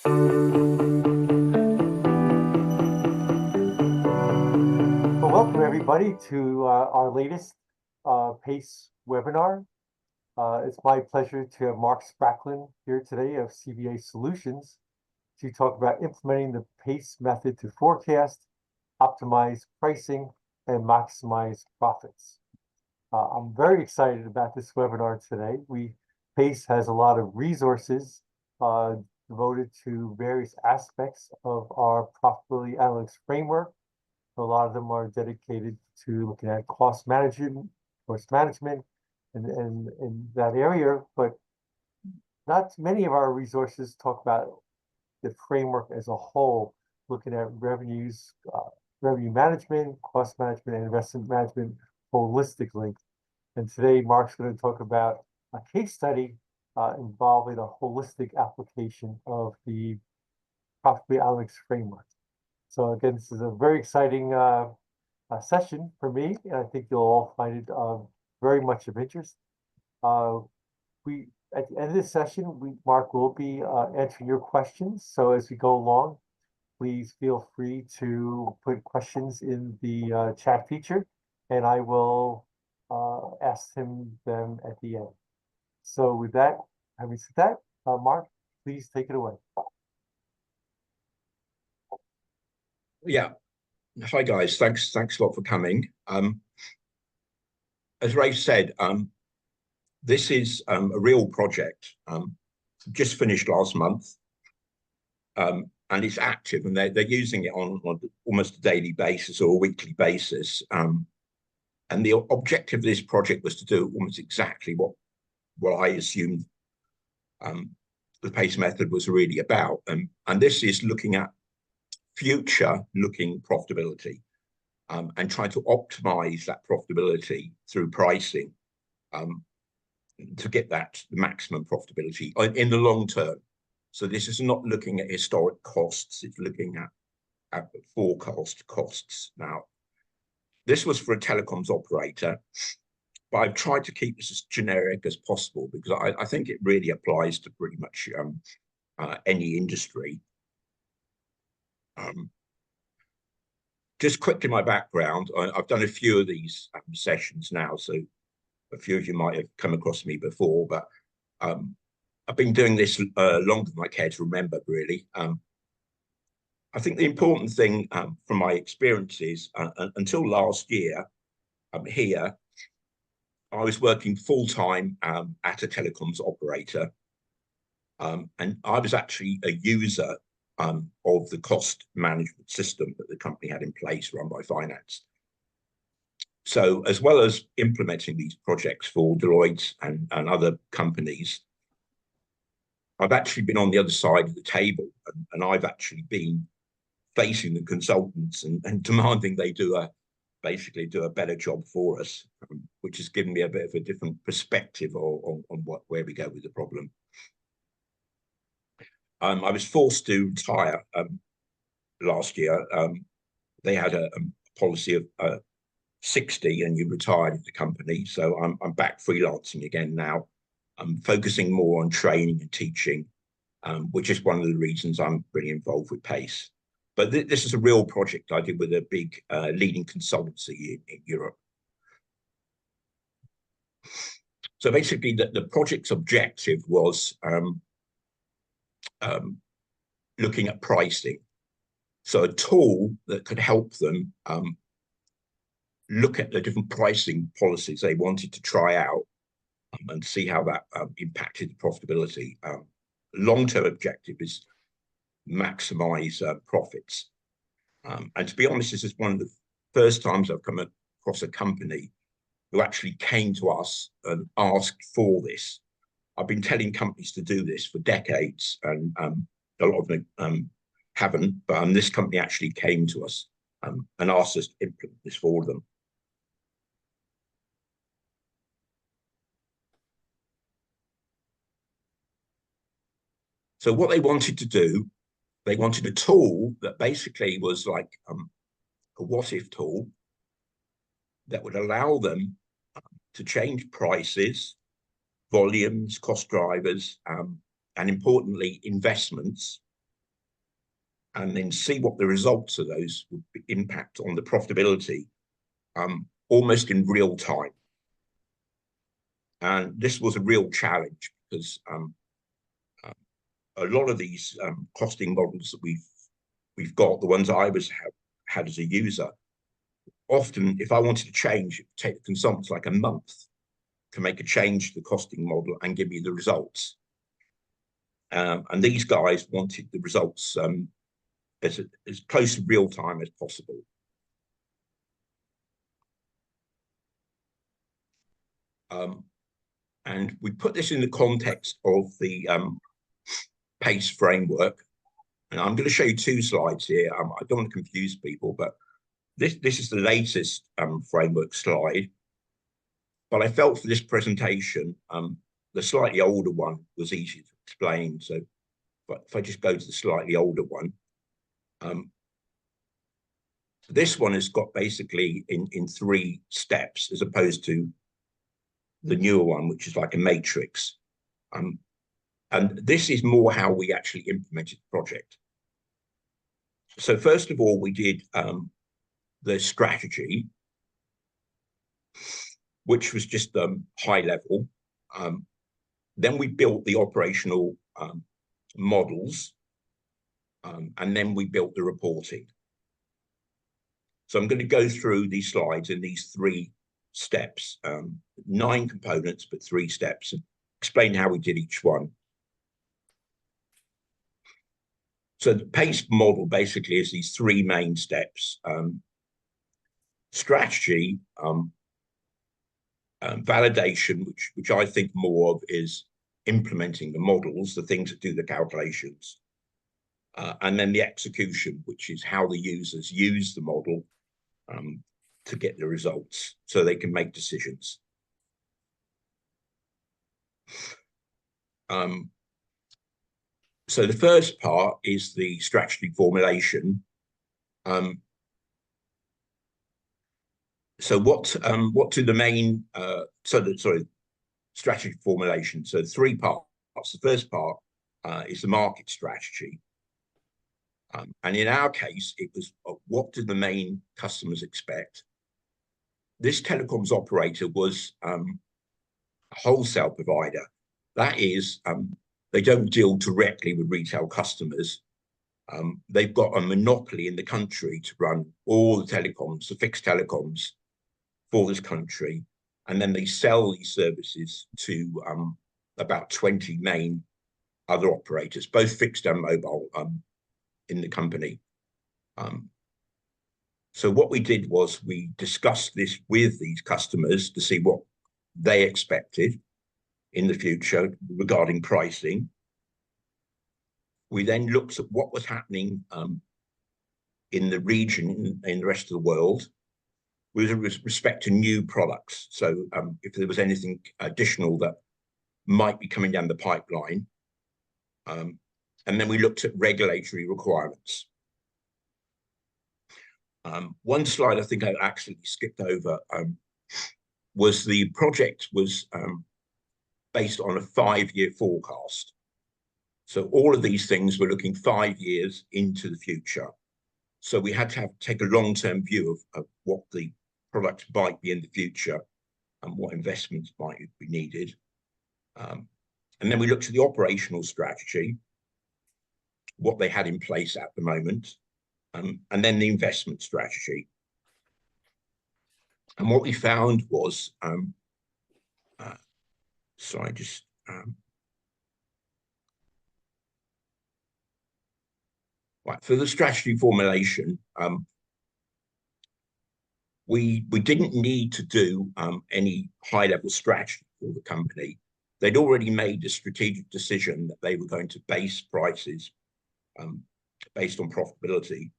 Well, welcome everybody to our latest PACE webinar. It's my pleasure to have Mark Spracklen here today of CBA Solutions to talk about implementing the PACE method to forecast, optimize pricing, and maximize profits. I'm very excited about this webinar today. PACE has a lot of resources devoted to various aspects of our profitability analytics framework. A lot of them are dedicated to looking at cost management, and in that area, but not many of our resources talk about the framework as a whole, looking at revenues, revenue management, cost management, and investment management holistically. And today, Mark's going to talk about a case study involving a holistic application of the profitability analytics framework. So again, this is a very exciting session for me, and I think you'll all find it very much of interest. At the end of this session, Mark will be answering your questions. So as we go along, please feel free to put questions in the chat feature, and I will ask him them at the end. So with that, having said that, Mark, please take it away. Yeah. Hi guys, thanks a lot for coming. As Ray said, this is a real project. Just finished last month, and it's active, and they're using it on almost a daily basis or a weekly basis. And the objective of this project was to do almost exactly what I assumed the PACE method was really about. And this is looking at future-looking profitability and trying to optimize that profitability through pricing to get the maximum profitability in the long term. So this is not looking at historic costs, it's looking at forecast costs. Now, this was for a telecoms operator, but I've tried to keep this as generic as possible because I think it really applies to pretty much any industry. Just quickly, my background, I've done a few of these sessions now, so a few of you might have come across me before, but I've been doing this longer than I care to remember, really. I think the important thing from my experiences, until last year here, I was working full-time at a telecoms operator, and I was actually a user of the cost management system that the company had in place run by finance. So as well as implementing these projects for Deloitte and other companies, I've actually been on the other side of the table, and I've actually been facing the consultants and demanding they basically do a better job for us, which has given me a bit of a different perspective on where we go with the problem. I was forced to retire last year. They had a policy of 60 and you retired at the company. So I'm back freelancing again now. I'm focusing more on training and teaching, which is one of the reasons I'm really involved with PACE. But this is a real project I did with a big leading consultancy in Europe. So basically the project's objective was looking at pricing. So a tool that could help them look at the different pricing policies they wanted to try out and see how that impacted the profitability. Long-term objective is maximize profits. And to be honest, this is one of the first times I've come across a company who actually came to us and asked for this. I've been telling companies to do this for decades, and a lot of them haven't, but this company actually came to us and asked us to implement this for them. So what they wanted to do, they wanted a tool that basically was like a what-if tool that would allow them to change prices, volumes, cost drivers, and importantly, investments and then see what the results of those would impact on the profitability almost in real time. And this was a real challenge because a lot of these costing models that we've got, the ones I had as a user, often if I wanted to change, it would take the consultants like a month to make a change to the costing model and give me the results. And these guys wanted the results as close to real time as possible. And we put this in the context of the PACE framework. And I'm going to show you two slides here. I don't want to confuse people, but this is the latest framework slide. But I felt for this presentation, the slightly older one was easy to explain. So if I just go to the slightly older one, this one has got basically in 3 steps as opposed to the newer one, which is like a matrix. And this is more how we actually implemented the project. So first of all, we did the strategy, which was just high level. Then we built the operational models, and then we built the reporting. So I'm going to go through these slides in these 3 steps, 9 components, but 3 steps, and explain how we did each one. So the PACE model basically is these 3 main steps. Strategy, validation, which I think more of is implementing the models, the things that do the calculations, and then the execution, which is how the users use the model to get the results so they can make decisions. So the first part is the strategy formulation. So what do the main strategy formulation? So 3 parts. The first part is the market strategy. And in our case, it was what did the main customers expect? This telecoms operator was a wholesale provider. That is, they don't deal directly with retail customers. They've got a monopoly in the country to run all the telecoms, the fixed telecoms for this country. And then they sell these services to about 20 main other operators, both fixed and mobile, in the company. So what we did was we discussed this with these customers to see what they expected in the future regarding pricing. We then looked at what was happening in the region, in the rest of the world, with respect to new products. So if there was anything additional that might be coming down the pipeline. And then we looked at regulatory requirements. One slide I think I actually skipped over was the project was based on a 5-year forecast. So all of these things were looking 5 years into the future. So we had to take a long-term view of what the product might be in the future and what investments might be needed. And then we looked at the operational strategy, what they had in place at the moment, and then the investment strategy. And what we found was, right, for the strategy formulation, we didn't need to do any high-level strategy for the company. They'd already made a strategic decision that they were going to base prices based on profitability.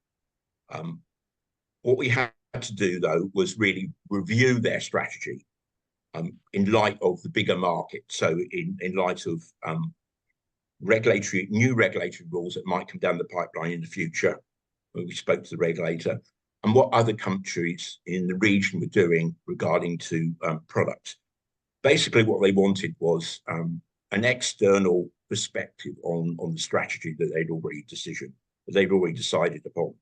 What we had to do, though, was really review their strategy in light of the bigger market. So in light of new regulatory rules that might come down the pipeline in the future, when we spoke to the regulator, and what other countries in the region were doing regarding to products. Basically, what they wanted was an external perspective on the strategy that they'd already decisioned. that they've already decided upon.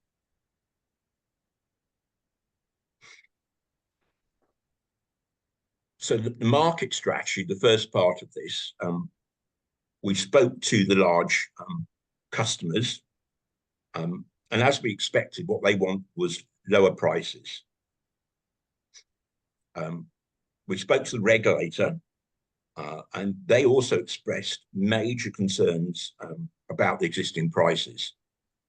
So the market strategy, the first part of this, we spoke to the large customers, and as we expected, what they want was lower prices. We spoke to the regulator, and they also expressed major concerns about the existing prices.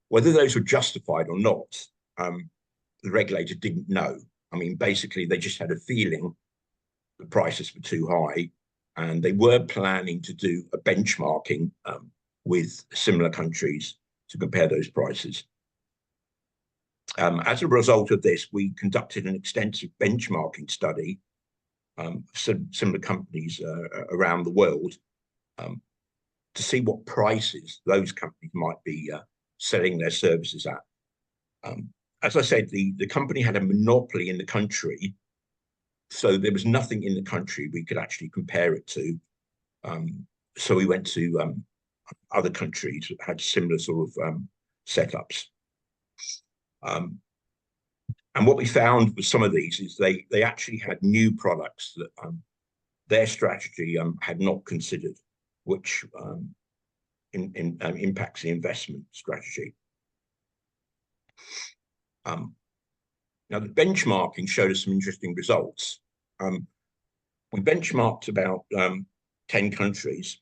Whether those were justified or not, the regulator didn't know. I mean, basically, they just had a feeling the prices were too high, and they were planning to do a benchmarking with similar countries to compare those prices. As a result of this, we conducted an extensive benchmarking study of similar companies around the world to see what prices those companies might be selling their services at. As I said, the company had a monopoly in the country, so there was nothing in the country we could actually compare it to. So we went to other countries that had similar sort of setups. And what we found with some of these is they actually had new products that their strategy had not considered, which impacts the investment strategy. Now, the benchmarking showed us some interesting results. We benchmarked about 10 countries.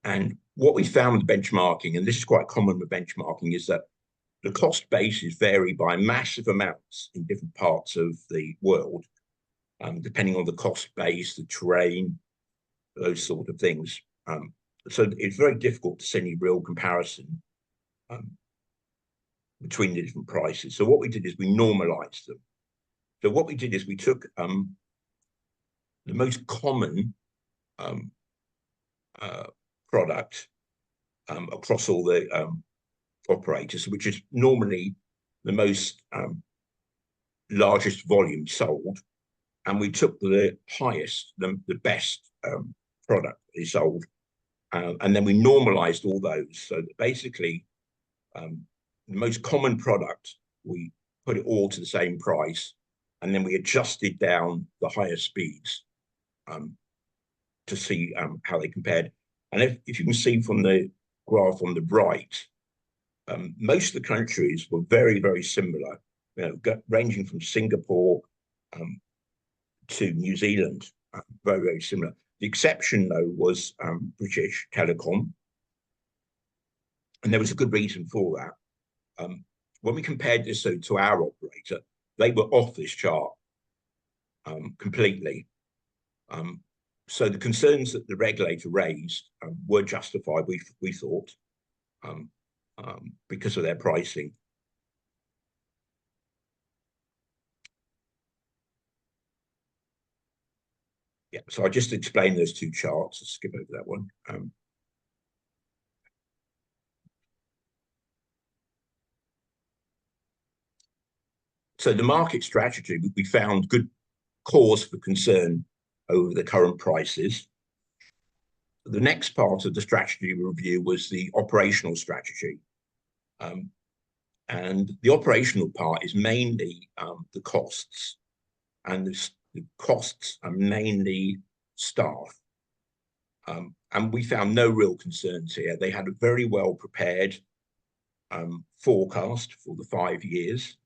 And what we found with benchmarking, and this is quite common with benchmarking, is that the cost bases vary by massive amounts in different parts of the world, depending on the cost base, the terrain, those sort of things. So it's very difficult to see any real comparison between the different prices. So what we did is we normalized them. So what we did is we took the most common product across all the operators, which is normally the most largest volume sold, and we took the highest, the best product they sold, and then we normalized all those. So that basically, the most common product, we put it all to the same price, and then we adjusted down the higher speeds to see how they compared. And if you can see from the graph on the right, most of the countries were very, very similar, ranging from Singapore to New Zealand, very, very similar. The exception, though, was British Telecom, and there was a good reason for that. When we compared this to our operator, they were off this chart completely. So the concerns that the regulator raised were justified, we thought, because of their pricing. Yeah, so I just explained those two charts. I'll skip over that one. So the market strategy, we found good cause for concern over the current prices. The next part of the strategy review was the operational strategy. And the operational part is mainly the costs, and the costs are mainly staff. And we found no real concerns here. They had a very well prepared forecast for the 5 years.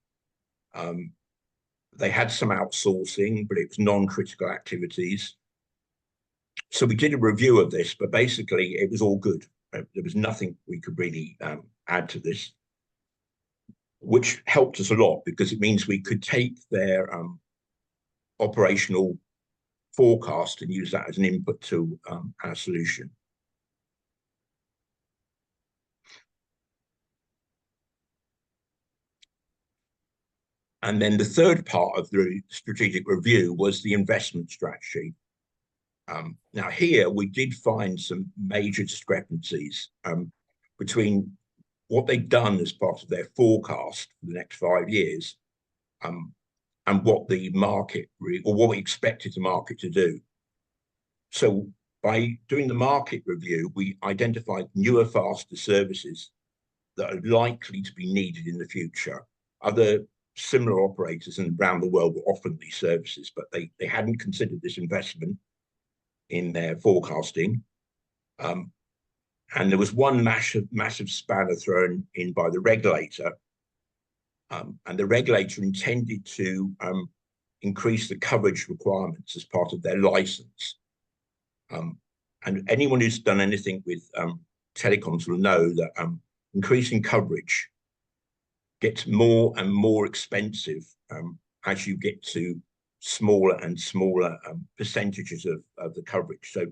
They had some outsourcing, but it was non-critical activities. So we did a review of this, but basically it was all good. There was nothing we could really add to this, which helped us a lot because it means we could take their operational forecast and use that as an input to our solution. And then the third part of the strategic review was the investment strategy. Now here we did find some major discrepancies between what they'd done as part of their forecast for the next 5 years and what the market, or what we expected the market to do. So by doing the market review, we identified newer, faster services that are likely to be needed in the future. Other similar operators around the world were offering these services, but they hadn't considered this investment in their forecasting. And there was one massive spanner thrown in by the regulator. And the regulator intended to increase the coverage requirements as part of their license. And anyone who's done anything with telecoms will know that increasing coverage gets more and more expensive as you get to smaller and smaller percentages of the coverage. So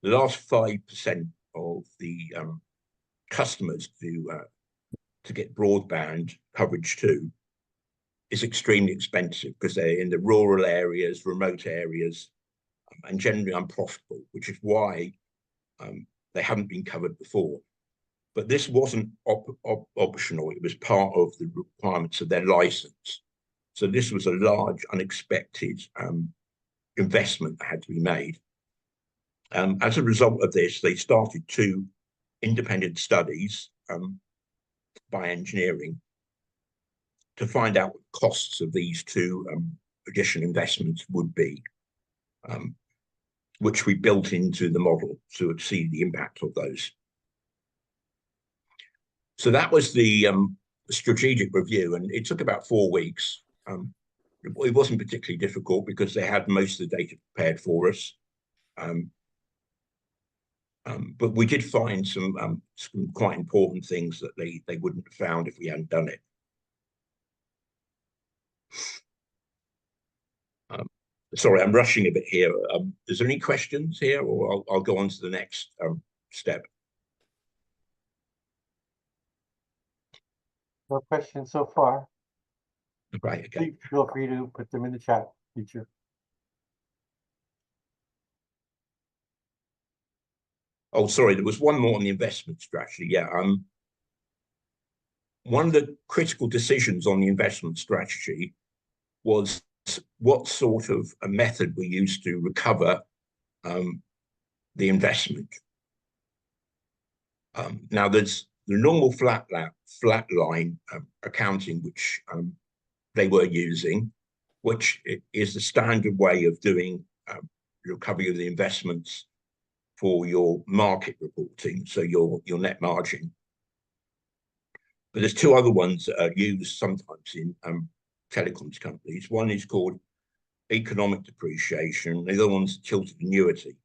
the last 5% of the customers to get broadband coverage to is extremely expensive because they're in the rural areas, remote areas, and generally unprofitable, which is why they haven't been covered before. But this wasn't optional. It was part of the requirements of their license. So this was a large, unexpected investment that had to be made. As a result of this, they started 2 independent studies by engineering to find out what the costs of these 2 additional investments would be, which we built into the model to see the impact of those. So that was the strategic review, and it took about 4 weeks. It wasn't particularly difficult because they had most of the data prepared for us. But we did find some quite important things that they wouldn't have found if we hadn't done it. Sorry, I'm rushing a bit here. Is there any questions here, or I'll go on to the next step? No questions so far. Right, okay. Please feel free to put them in the chat feature. Oh, sorry, there was one more on the investment strategy. Yeah, one of the critical decisions on the investment strategy was what sort of a method we used to recover the investment. Now, there's the normal flat line accounting, which they were using, which is the standard way of doing recovery of the investments for your market reporting, so your net margin. But there's 2 other ones that are used sometimes in telecoms companies. One is called economic depreciation, the other one's tilted annuity.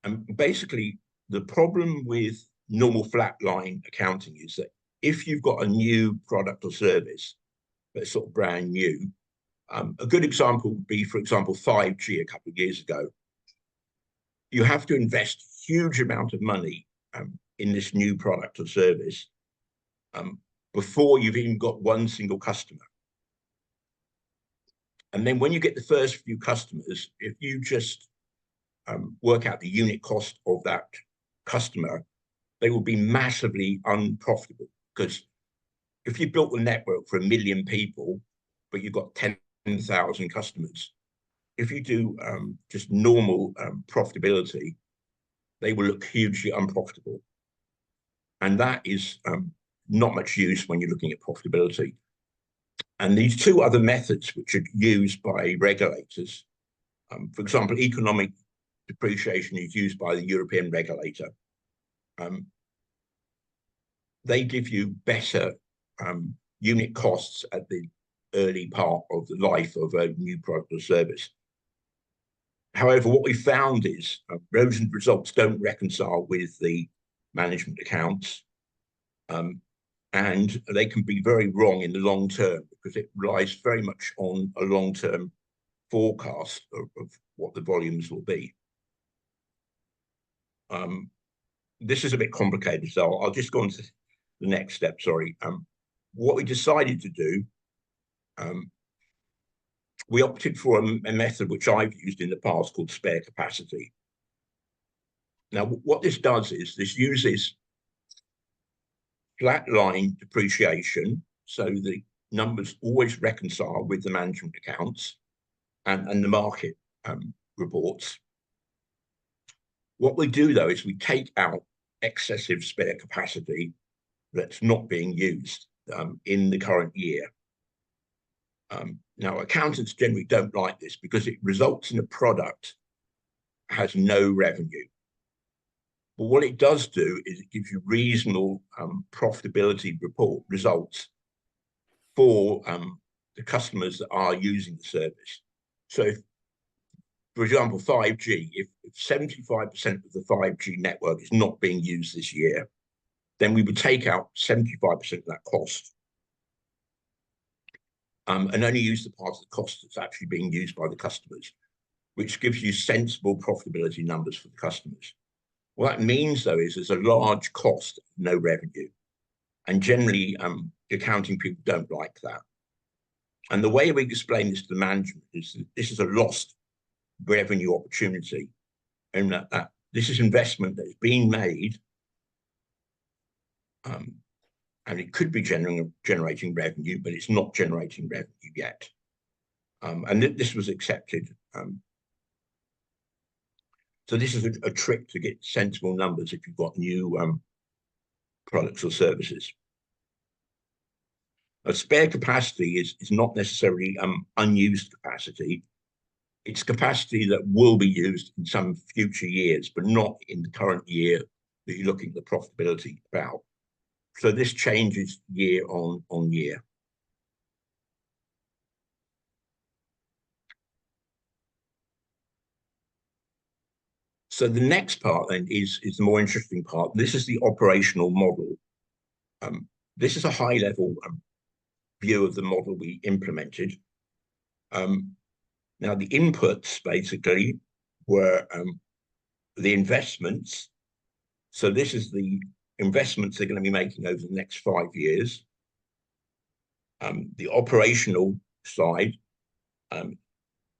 And basically, the problem with normal flat line accounting is that if you've got a new product or service that's sort of brand new, a good example would be, for example, 5G a couple of years ago. You have to invest a huge amount of money in this new product or service before you've even got one single customer. And then when you get the first few customers, if you just work out the unit cost of that customer, they will be massively unprofitable. Because if you built the network for 1 million people, but you've got 10,000 customers, if you do just normal profitability, they will look hugely unprofitable. And that is not much use when you're looking at profitability. And these 2 other methods which are used by regulators, for example, economic depreciation is used by the European regulator. They give you better unit costs at the early part of the life of a new product or service. However, what we found is those results don't reconcile with the management accounts, and they can be very wrong in the long term because it relies very much on a long-term forecast of what the volumes will be. This is a bit complicated, so I'll just go on to the next step, sorry. What we decided to do, we opted for a method which I've used in the past called spare capacity. Now, what this does is this uses flat line depreciation, so the numbers always reconcile with the management accounts and the market reports. What we do, though, is we take out excessive spare capacity that's not being used in the current year. Now, accountants generally don't like this because it results in a product that has no revenue. But what it does do is it gives you reasonable profitability report results for the customers that are using the service. So, if, for example, 5G, if 75% of the 5G network is not being used this year, then we would take out 75% of that cost and only use the part of the cost that's actually being used by the customers, which gives you sensible profitability numbers for the customers. What that means, though, is there's a large cost, no revenue. And generally, accounting people don't like that. And the way we explain this to the management is that this is a lost revenue opportunity, and that this is investment that is being made, and it could be generating revenue, but it's not generating revenue yet. And this was accepted. So this is a trick to get sensible numbers if you've got new products or services. A spare capacity is not necessarily unused capacity. It's capacity that will be used in some future years, but not in the current year that you're looking at the profitability about. So this changes year on year. So the next part then is the more interesting part. This is the operational model. This is a high level view of the model we implemented. Now the inputs basically were the investments. So this is the investments they're going to be making over the next 5 years. The operational side,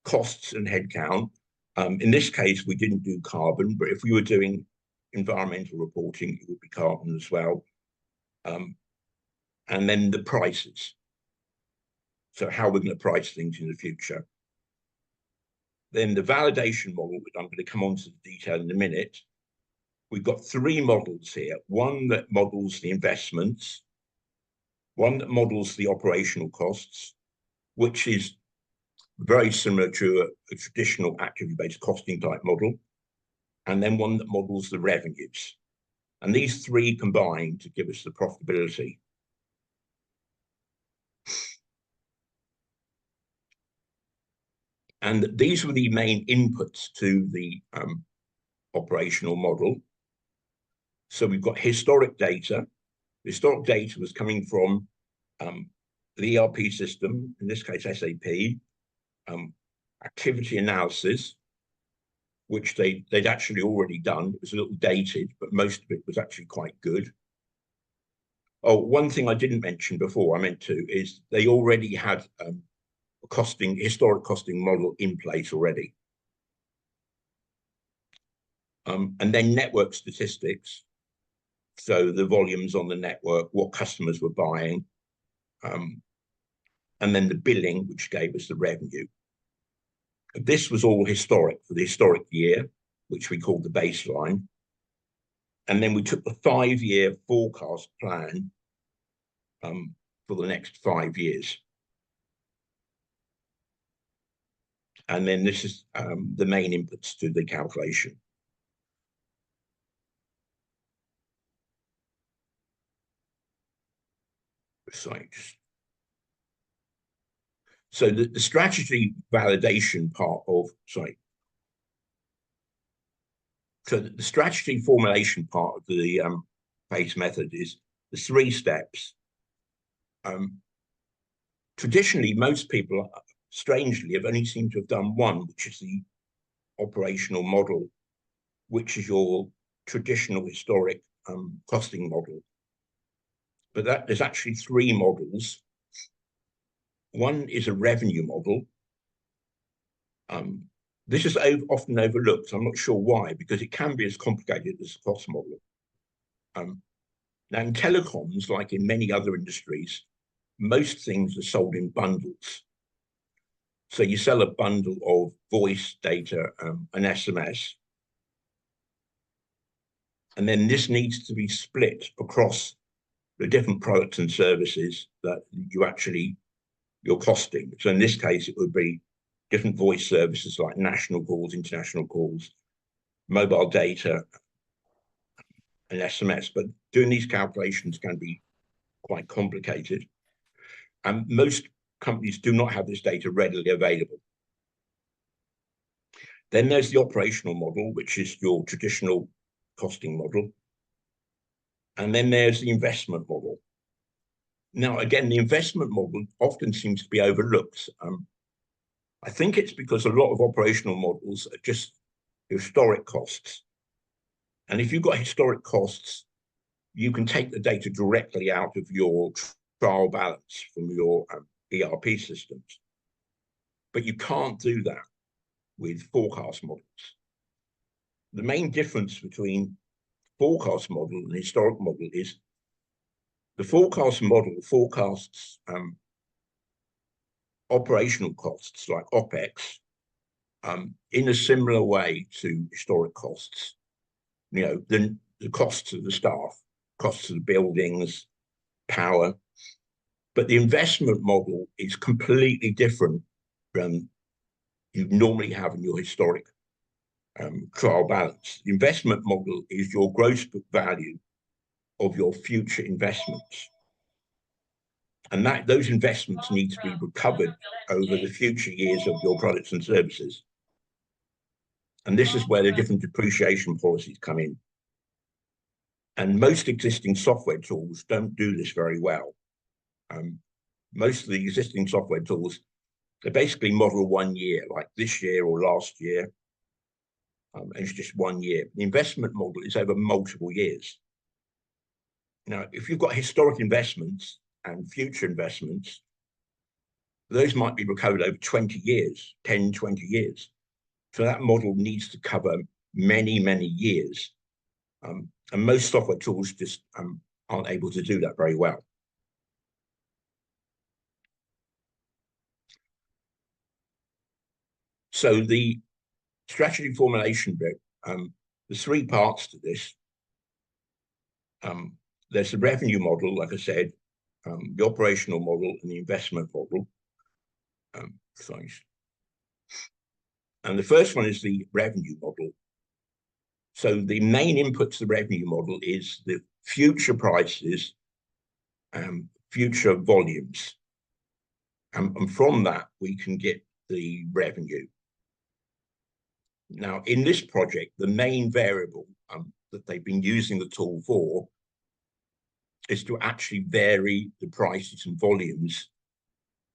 costs and headcount. In this case, we didn't do carbon, but if we were doing environmental reporting, it would be carbon as well. And then the prices. So how we're going to price things in the future. Then the validation model, which I'm going to come on to the detail in a minute. We've got 3 models here. One that models the investments, one that models the operational costs, which is very similar to a traditional activity-based costing type model, and then one that models the revenues. And these 3 combine to give us the profitability. And these were the main inputs to the operational model. So we've got historic data. The historic data was coming from the ERP system, in this case SAP, activity analysis, which they'd actually already done. It was a little dated, but most of it was actually quite good. Oh, one thing I didn't mention before, I meant to, is they already had a historic costing model in place already. And then network statistics. So the volumes on the network, what customers were buying, and then the billing, which gave us the revenue. This was all historic for the historic year, which we called the baseline. And then we took the 5-year forecast plan for the next 5 years. And then this is the main inputs to the calculation. So the strategy validation part of, so the strategy formulation part of the PACE method is the 3 steps. Traditionally, most people, strangely, have only seemed to have done one, which is the operational model, which is your traditional historic costing model. But there's actually 3 models. One is a revenue model. This is often overlooked. I'm not sure why, because it can be as complicated as a cost model. Now, in telecoms, like in many other industries, most things are sold in bundles. So you sell a bundle of voice, data, and SMS. And then this needs to be split across the different products and services that you're costing. So in this case, it would be different voice services like national calls, international calls, mobile data, and SMS. But doing these calculations can be quite complicated. And most companies do not have this data readily available. Then there's the operational model, which is your traditional costing model. And then there's the investment model. Now, again, the investment model often seems to be overlooked. I think it's because a lot of operational models are just historic costs. And if you've got historic costs, you can take the data directly out of your trial balance from your ERP systems. But you can't do that with forecast models. The main difference between forecast model and historic model is the forecast model forecasts operational costs like OPEX in a similar way to historic costs. The costs of the staff, costs of the buildings, power. But the investment model is completely different from you normally have in your historic trial balance. The investment model is your gross book value of your future investments. And those investments need to be recovered over the future years of your products and services. And this is where the different depreciation policies come in. And most existing software tools don't do this very well. Most of the existing software tools, they basically model 1 year, like this year or last year. And it's just 1 year. The investment model is over multiple years. Now, if you've got historic investments and future investments, those might be recovered over 20 years, 10, 20 years. So that model needs to cover many, many years. And most software tools just aren't able to do that very well. So the strategy formulation bit, there's 3 parts to this. There's the revenue model, like I said, the operational model and the investment model. And the first one is the revenue model. So the main input to the revenue model is the future prices, future volumes. And from that, we can get the revenue. Now, in this project, the main variable that they've been using the tool for is to actually vary the prices and volumes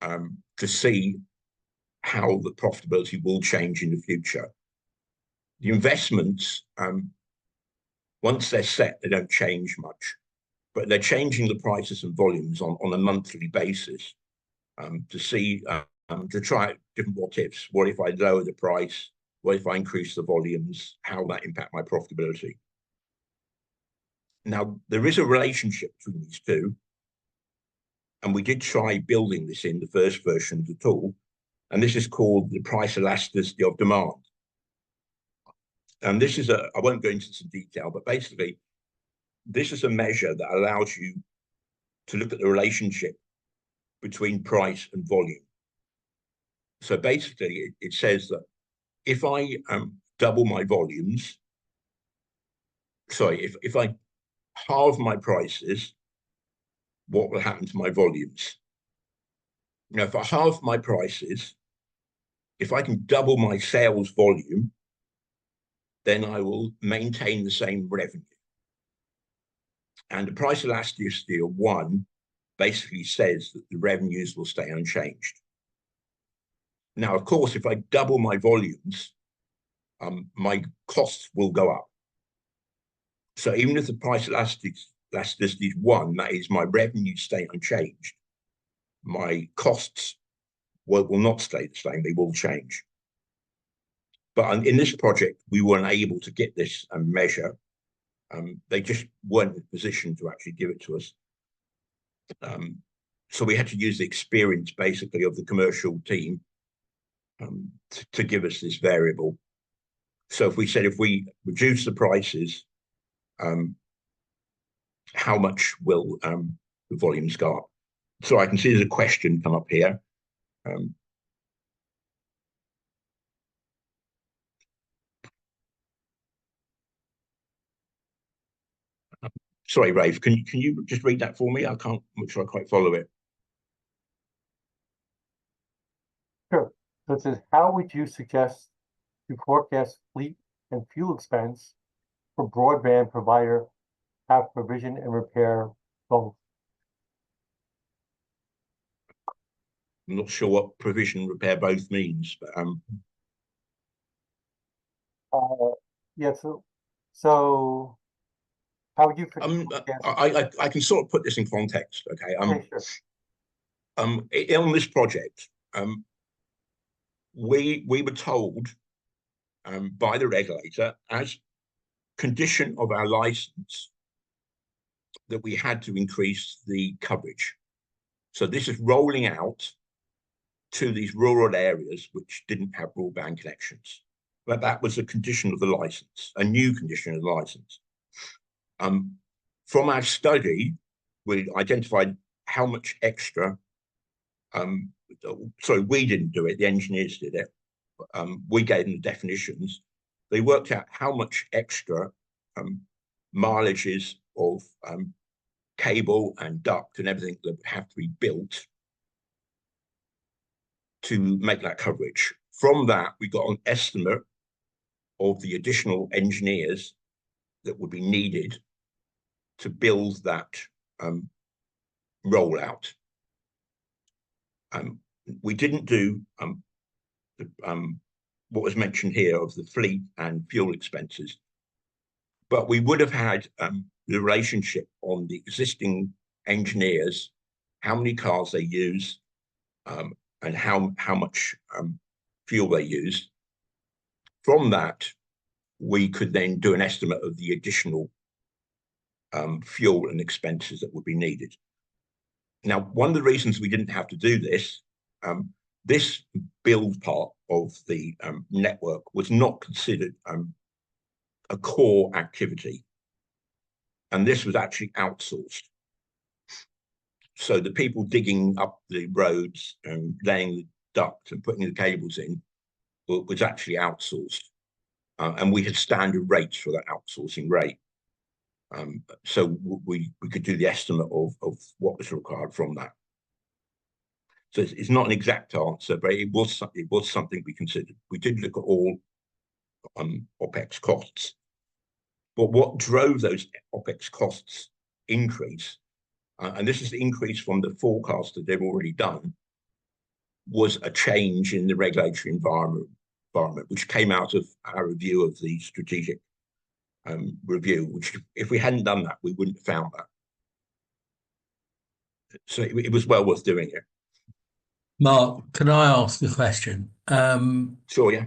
to see how the profitability will change in the future. The investments, once they're set, they don't change much, but they're changing the prices and volumes on a monthly basis to see, to try different what ifs. What if I lower the price? What if I increase the volumes? How will that impact my profitability? Now, there is a relationship between these two, and we did try building this in the first version of the tool, and this is called the price elasticity of demand. And this is I won't go into some detail, but basically, this is a measure that allows you to look at the relationship between price and volume. So basically, it says that if I double my volumes, if I halve my prices, what will happen to my volumes? Now, if I halve my prices, if I can double my sales volume, then I will maintain the same revenue. And the price elasticity of 1 basically says that the revenues will stay unchanged. Now, of course, if I double my volumes, my costs will go up. So even if the price elasticity is 1, that is, my revenues stay unchanged, my costs will not stay the same, they will change. But in this project, we weren't able to get this measure. They just weren't in a position to actually give it to us. So we had to use the experience, basically, of the commercial team to give us this variable. So if we reduce the prices how much will the volumes go up? So I can see there's a question come up here. Sorry, Rafe, can you just read that for me? I can't, I'm not sure I quite follow it. Sure. So it says, how would you suggest to forecast fleet and fuel expense for broadband provider have provision and repair both? I'm not sure what provision repair both means, but Yeah, so how would you forecast? I can sort of put this in context, okay? Okay, sure. On this project, we were told by the regulator as condition of our license that we had to increase the coverage. So this is rolling out to these rural areas which didn't have broadband connections. But that was a condition of the license, a new condition of the license. From our study, we identified how much extra, sorry, we didn't do it, the engineers did it. We gave them the definitions. They worked out how much extra mileages of cable and duct and everything that would have to be built to make that coverage. From that, we got an estimate of the additional engineers that would be needed to build that rollout. We didn't do what was mentioned here of the fleet and fuel expenses, but we would have had the relationship on the existing engineers, how many cars they use, and how much fuel they use. From that, we could then do an estimate of the additional fuel and expenses that would be needed. Now, one of the reasons we didn't have to do this, this build part of the network was not considered a core activity. And this was actually outsourced. So the people digging up the roads and laying the duct and putting the cables in was actually outsourced. And we had standard rates for that outsourcing rate. So we could do the estimate of what was required from that. So it's not an exact answer, but it was something we considered. We did look at all OPEX costs. But what drove those OPEX costs increase, and this is the increase from the forecast that they've already done, was a change in the regulatory environment, which came out of our review of the strategic review, which if we hadn't done that, we wouldn't have found that. So it was well worth doing it. Mark, can I ask a question? Sure, yeah.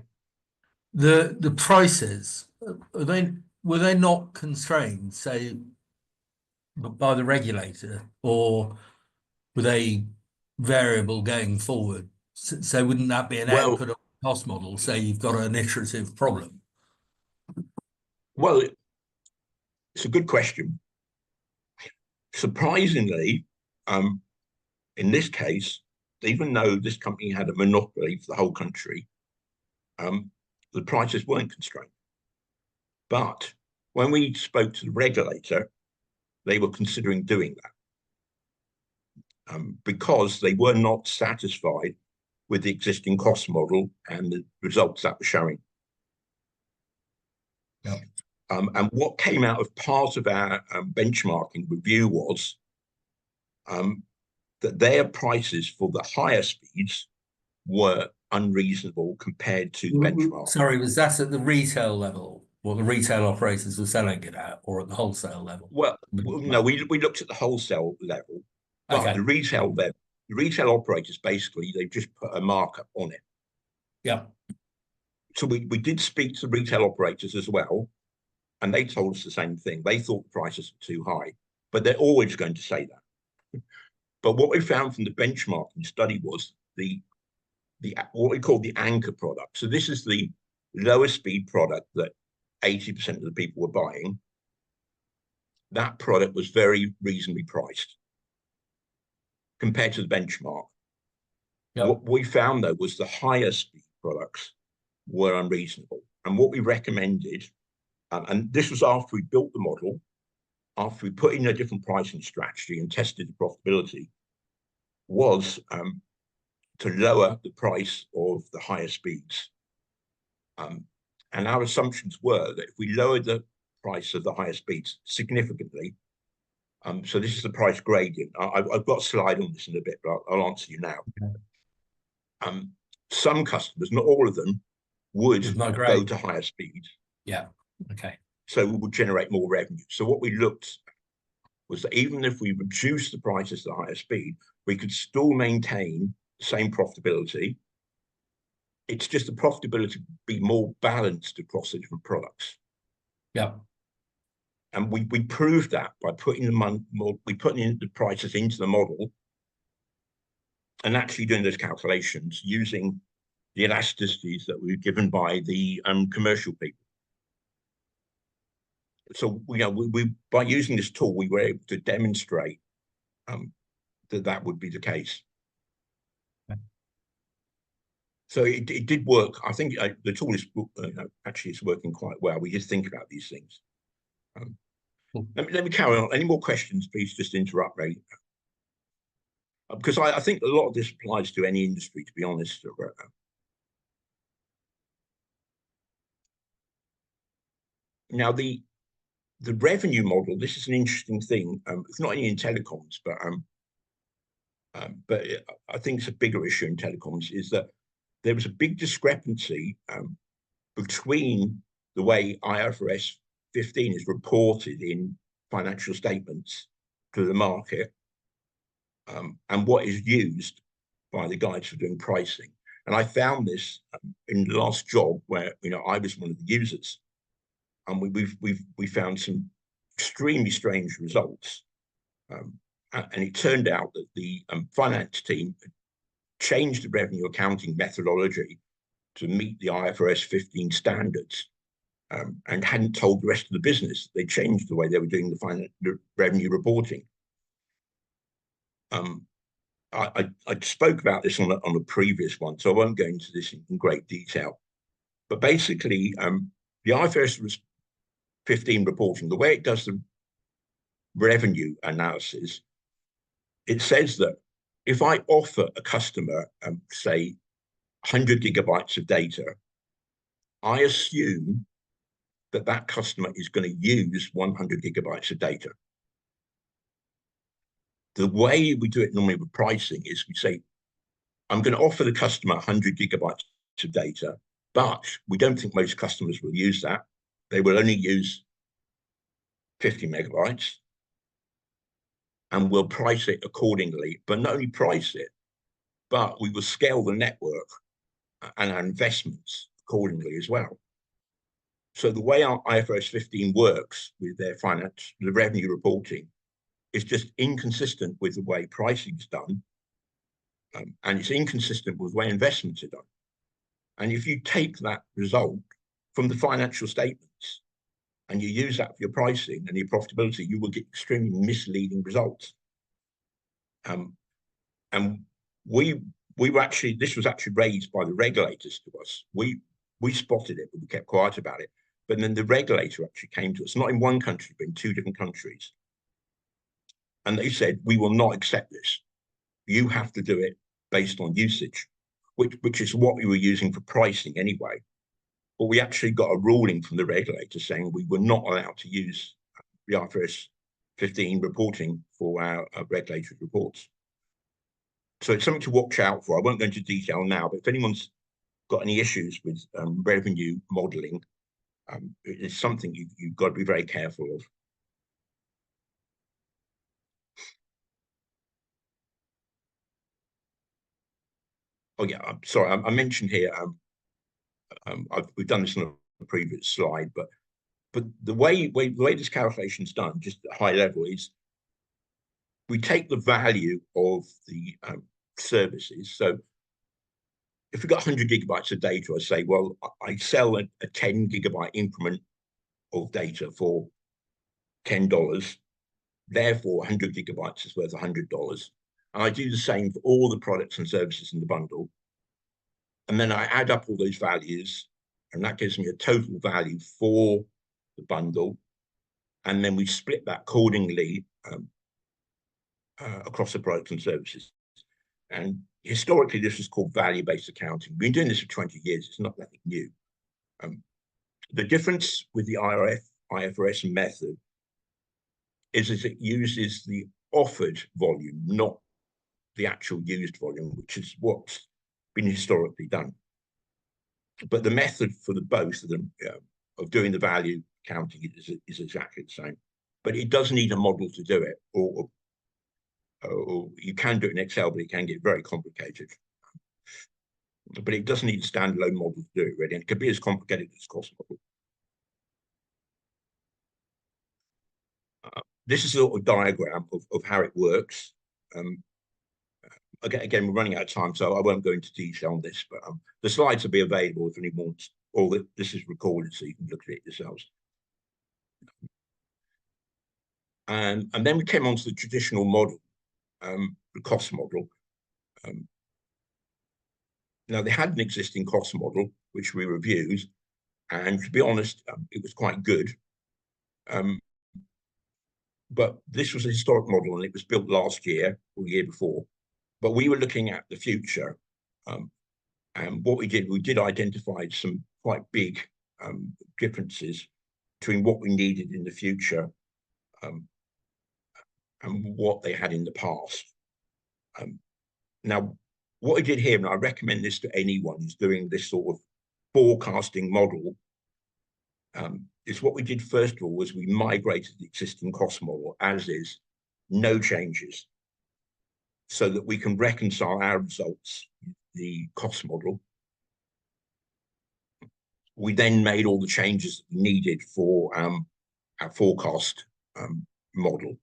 The prices, were they not constrained, say, by the regulator, or were they variable going forward? So wouldn't that be an output of the cost model? Say you've got an iterative problem. Well, it's a good question. Surprisingly, in this case, even though this company had a monopoly for the whole country, the prices weren't constrained. But when we spoke to the regulator, they were considering doing that because they were not satisfied with the existing cost model and the results that were showing. Yep. And what came out of part of our benchmarking review was that their prices for the higher speeds were unreasonable compared to the benchmark. Sorry, was that at the retail level, what the retail operators were selling it at, or at the wholesale level? Well, no, we looked at the wholesale level, but Okay. the retail operators basically they just put a markup on it. Yeah. So we did speak to the retail operators as well, and they told us the same thing. They thought the prices were too high, but they're always going to say that. But what we found from the benchmarking study was the what we call the anchor product. So this is the lower speed product that 80% of the people were buying. that product was very reasonably priced compared to the benchmark. Yep. What we found, though, was the higher speed products were unreasonable. And what we recommended, and this was after we built the model, after we put in a different pricing strategy and tested the profitability, was to lower the price of the higher speeds. And our assumptions were that if we lowered the price of the higher speeds significantly, so this is the price gradient. I've got a slide on this in a bit, but I'll answer you now. Okay. Some customers, not all of them, would go to higher speeds. Yeah. Okay. So we would generate more revenue. So what we looked at was that even if we reduce the prices to the higher speed, we could still maintain the same profitability. It's just the profitability would be more balanced across the different products. Yeah. And we proved that by putting the prices into the model and actually doing those calculations using the elasticities that we were given by the commercial people. So we by using this tool, we were able to demonstrate that would be the case. Okay. So it did work. I think the tool is actually it's working quite well. We just think about these things. Let me carry on. Any more questions, please just interrupt me. Because I think a lot of this applies to any industry, to be honest. Now, the revenue model, this is an interesting thing. It's not only in telecoms, but I think it's a bigger issue in telecoms, is that there was a big discrepancy between the way IFRS 15 is reported in financial statements to the market and what is used by the guys for doing pricing. And I found this in the last job where I was one of the users, and we found some extremely strange results. And it turned out that the finance team changed the revenue accounting methodology to meet the IFRS 15 standards, and hadn't told the rest of the business. They changed the way they were doing the revenue reporting. I spoke about this on a previous one, so I won't go into this in great detail. But basically, the IFRS 15 reporting, the way it does the revenue analysis, it says that if I offer a customer, say, 100 gigabytes of data, I assume that customer is going to use 100 gigabytes of data. The way we do it normally with pricing is we say, I'm going to offer the customer 100 gigabytes of data, but we don't think most customers will use that. They will only use 50 megabytes, and we'll price it accordingly. But not only price it, but we will scale the network and our investments accordingly as well. So the way our IFRS 15 works with their the revenue reporting, is just inconsistent with the way pricing is done, and it's inconsistent with the way investments are done. And if you take that result from the financial statements and you use that for your pricing and your profitability, you will get extremely misleading results. And we were actually, this was actually raised by the regulators to us. We spotted it, but we kept quiet about it. But then the regulator actually came to us, not in one country, but in 2 different countries. And they said, we will not accept this. You have to do it based on usage, which is what we were using for pricing anyway. But we actually got a ruling from the regulator saying we were not allowed to use the IFRS 15 reporting for our regulatory reports. So it's something to watch out for. I won't go into detail now, but if anyone's got any issues with revenue modeling, it's something you've got to be very careful of. Oh yeah, I'm sorry. I mentioned here. We've done this on a previous slide, but the way this calculation is done, just at a high level, is we take the value of the services. So if we've got 100 gigabytes of data, I say, well, I sell a 10 gigabyte increment of data for $10. Therefore, 100 gigabytes is worth $100. And I do the same for all the products and services in the bundle. And then I add up all those values, and that gives me a total value for the bundle. And then we split that accordingly across the products and services. And historically, this was called value-based accounting. We've been doing this for 20 years. It's not nothing new. The difference with the IFRS method is it uses the offered volume, not the actual used volume, which is what's been historically done. But the method for the both of them of doing the value accounting is exactly the same. But it does need a model to do it, or you can do it in Excel, but it can get very complicated. But it doesn't need a standalone model to do it, really. And it could be as complicated as cost model. This is a little diagram of how it works. Again, we're running out of time, so I won't go into detail on this, but the slides will be available if anyone wants, or this is recorded so you can look at it yourselves. And then we came on to the traditional model, the cost model. Now, they had an existing cost model, which we reviewed, and to be honest, it was quite good. But this was a historic model, and it was built last year or the year before. But we were looking at the future, and what we did identify some quite big differences between what we needed in the future and what they had in the past. Now, what I did here, and I recommend this to anyone who's doing this sort of forecasting model, is what we did first of all was we migrated the existing cost model as is, no changes, so that we can reconcile our results, the cost model. We then made all the changes needed for our forecast model.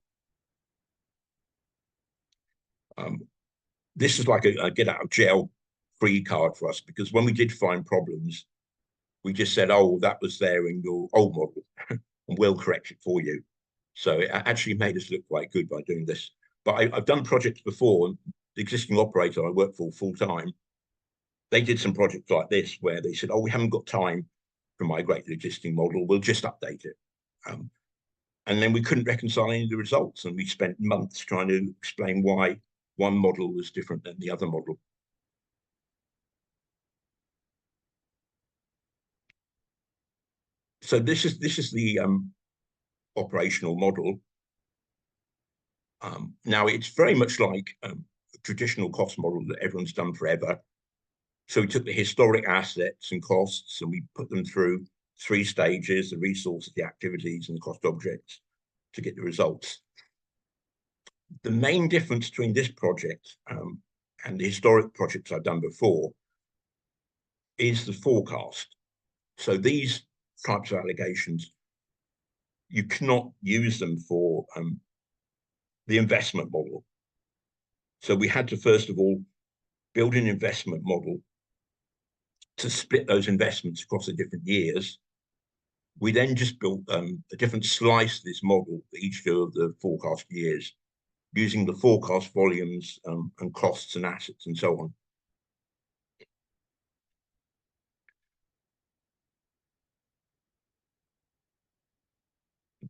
This is like a get out of jail free card for us, because when we did find problems, we just said, oh, that was there in your old model, and we'll correct it for you. So it actually made us look quite good by doing this. But I've done projects before, and the existing operator I work for full time, they did some projects like this where they said, oh, we haven't got time to migrate the existing model, we'll just update it. And then we couldn't reconcile any of the results, and we spent months trying to explain why one model was different than the other model. So this is the operational model. Now it's very much like a traditional cost model that everyone's done forever. So we took the historic assets and costs and we put them through 3 stages: the resources, the activities, and the cost objects, to get the results. The main difference between this project and the historic projects I've done before is the forecast. So these types of allegations, you cannot use them for the investment model. So we had to first of all build an investment model to split those investments across the different years. We then just built a different slice of this model for each of the forecast years, using the forecast volumes and costs and assets and so on.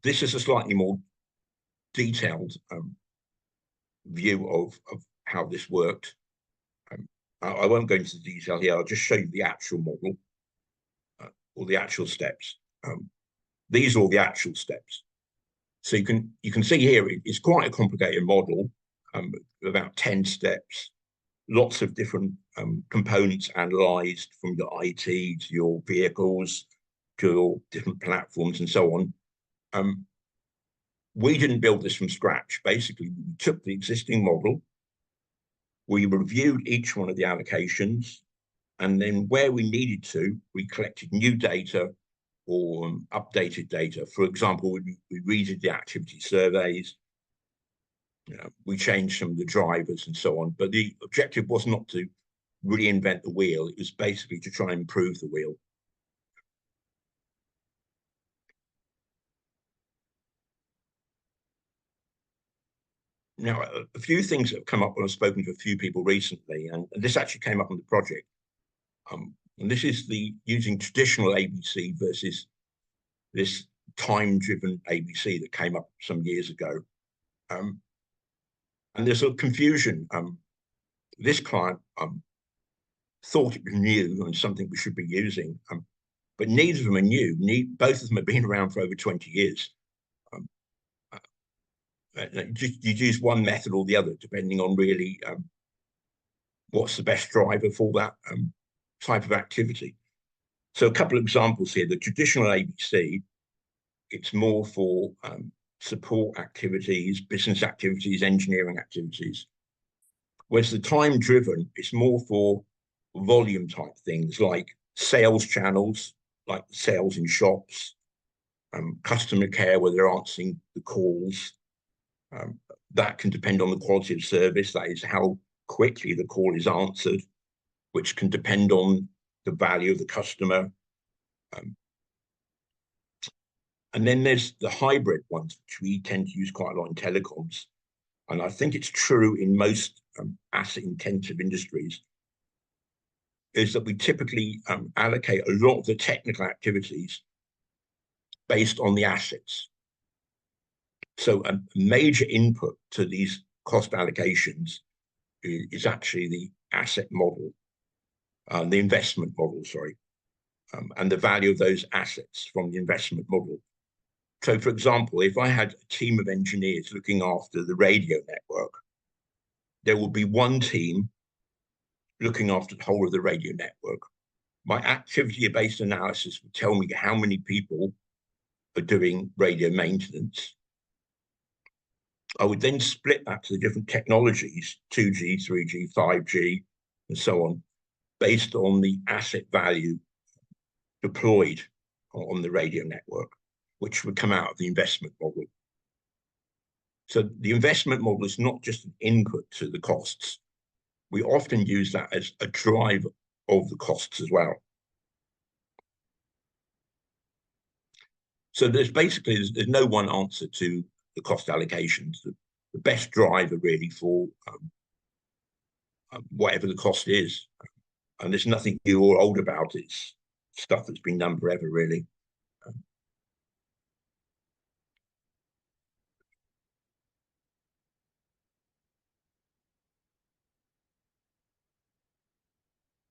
This is a slightly more detailed view of how this worked. I won't go into the detail here. I'll just show you the actual model or the actual steps. These are all the actual steps. So you can see here it's quite a complicated model, about 10 steps, lots of different components analyzed, from your IT to your vehicles to your different platforms and so on. We didn't build this from scratch. Basically, we took the existing model, we reviewed each one of the allocations, and then where we needed to, we collected new data or updated data. For example, we redid the activity surveys, we changed some of the drivers and so on. But the objective was not to reinvent the wheel. It was basically to try and improve the wheel. Now, a few things that have come up when I've spoken to a few people recently, and this actually came up on the project. And this is the using traditional ABC versus this time-driven ABC that came up some years ago. And there's a confusion. This client thought it was new and something we should be using, but neither of them are new. Both of them have been around for over 20 years. You use one method or the other, depending on really what's the best driver for that type of activity. So a couple of examples here. The traditional ABC, it's more for support activities, business activities, engineering activities. Whereas the time-driven, it's more for volume type things like sales channels, like sales in shops, customer care where they're answering the calls. That can depend on the quality of service. That is how quickly the call is answered, which can depend on the value of the customer. And then there's the hybrid ones, which we tend to use quite a lot in telecoms. And I think it's true in most asset-intensive industries, is that we typically allocate a lot of the technical activities based on the assets. So a major input to these cost allocations is actually the asset model, the investment model, sorry, and the value of those assets from the investment model. So, for example, if I had a team of engineers looking after the radio network, there will be one team looking after the whole of the radio network. My activity-based analysis would tell me how many people are doing radio maintenance. I would then split that to the different technologies, 2G, 3G, 5G, and so on, based on the asset value deployed on the radio network, which would come out of the investment model. So the investment model is not just an input to the costs. We often use that as a driver of the costs as well. So there's no one answer to the cost allocations. The best driver really for whatever the cost is. And there's nothing new or old about it. It's stuff that's been done forever, really.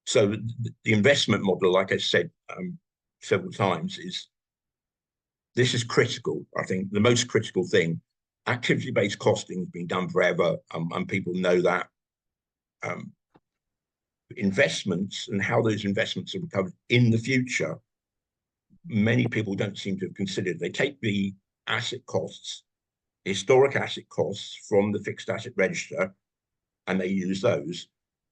So the investment model, like I said several times, this is critical. I think the most critical thing. Activity-based costing has been done forever, and people know that. Investments and how those investments are recovered in the future, many people don't seem to have considered. They take the asset costs, historic asset costs from the fixed asset register, and they use those,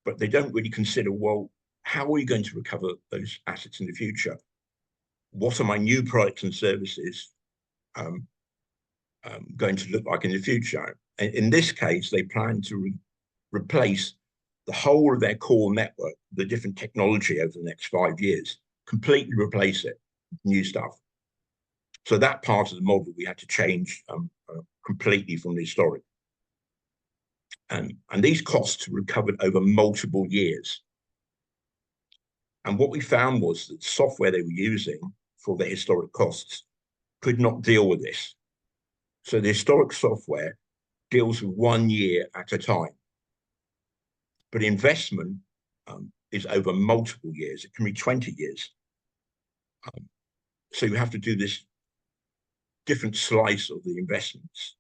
but they don't really consider, well, how are we going to recover those assets in the future? What are my new products and services going to look like in the future? And in this case, they plan to replace the whole of their core network, the different technology over the next 5 years, completely replace it with new stuff. So that part of the model we had to change completely from the historic. And these costs were recovered over multiple years. And what we found was that the software they were using for their historic costs could not deal with this. So the historic software deals with 1 year at a time. But investment is over multiple years. It can be 20 years. So you have to do this different slice of the investments.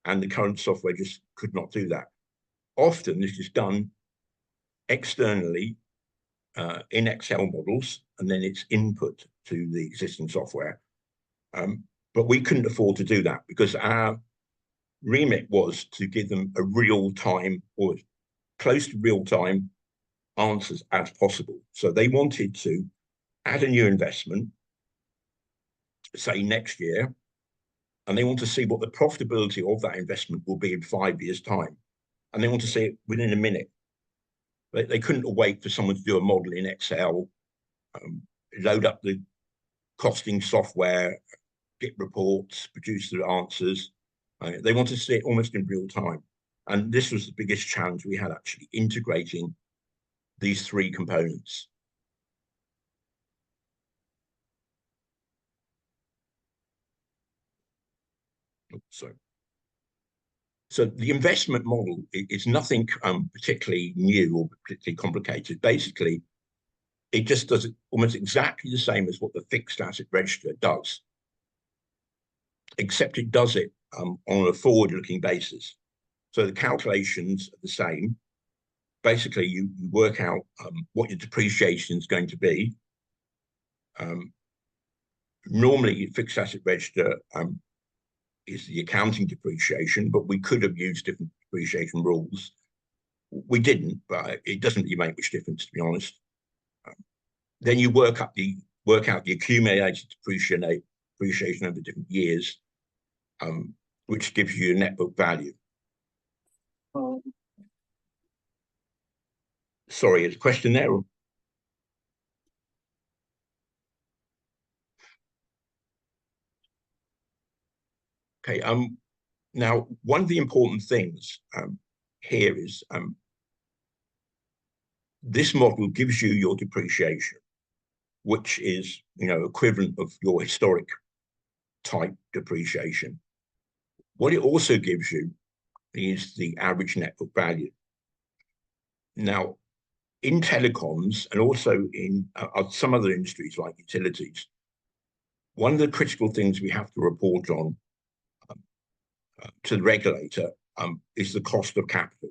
And the current software just could not do that. Often this is done externally in Excel models, and then it's input to the existing software. But we couldn't afford to do that because our remit was to give them a real-time or close to real-time answers as possible. So they wanted to add a new investment, say next year, and they want to see what the profitability of that investment will be in 5 years' time. And they want to see it within a minute. They couldn't wait for someone to do a model in Excel, load up the costing software, get reports, produce the answers. They want to see it almost in real time. And this was the biggest challenge we had, actually integrating these three components. Sorry. So the investment model is nothing particularly new or particularly complicated. Basically, it just does it almost exactly the same as what the fixed asset register does, except it does it on a forward-looking basis. So the calculations are the same. Basically, you work out what your depreciation is going to be. Normally, fixed asset register is the accounting depreciation, but we could have used different depreciation rules. We didn't, but it doesn't really make much difference, to be honest. Then you work out the accumulated depreciation over different years, which gives you a net book value. Sorry, is a question there? Okay. Now, one of the important things here is this model gives you your depreciation, which is, equivalent of your historic type depreciation. What it also gives you is the average net book value. Now, in telecoms and also in some other industries like utilities, one of the critical things we have to report on to the regulator is the cost of capital.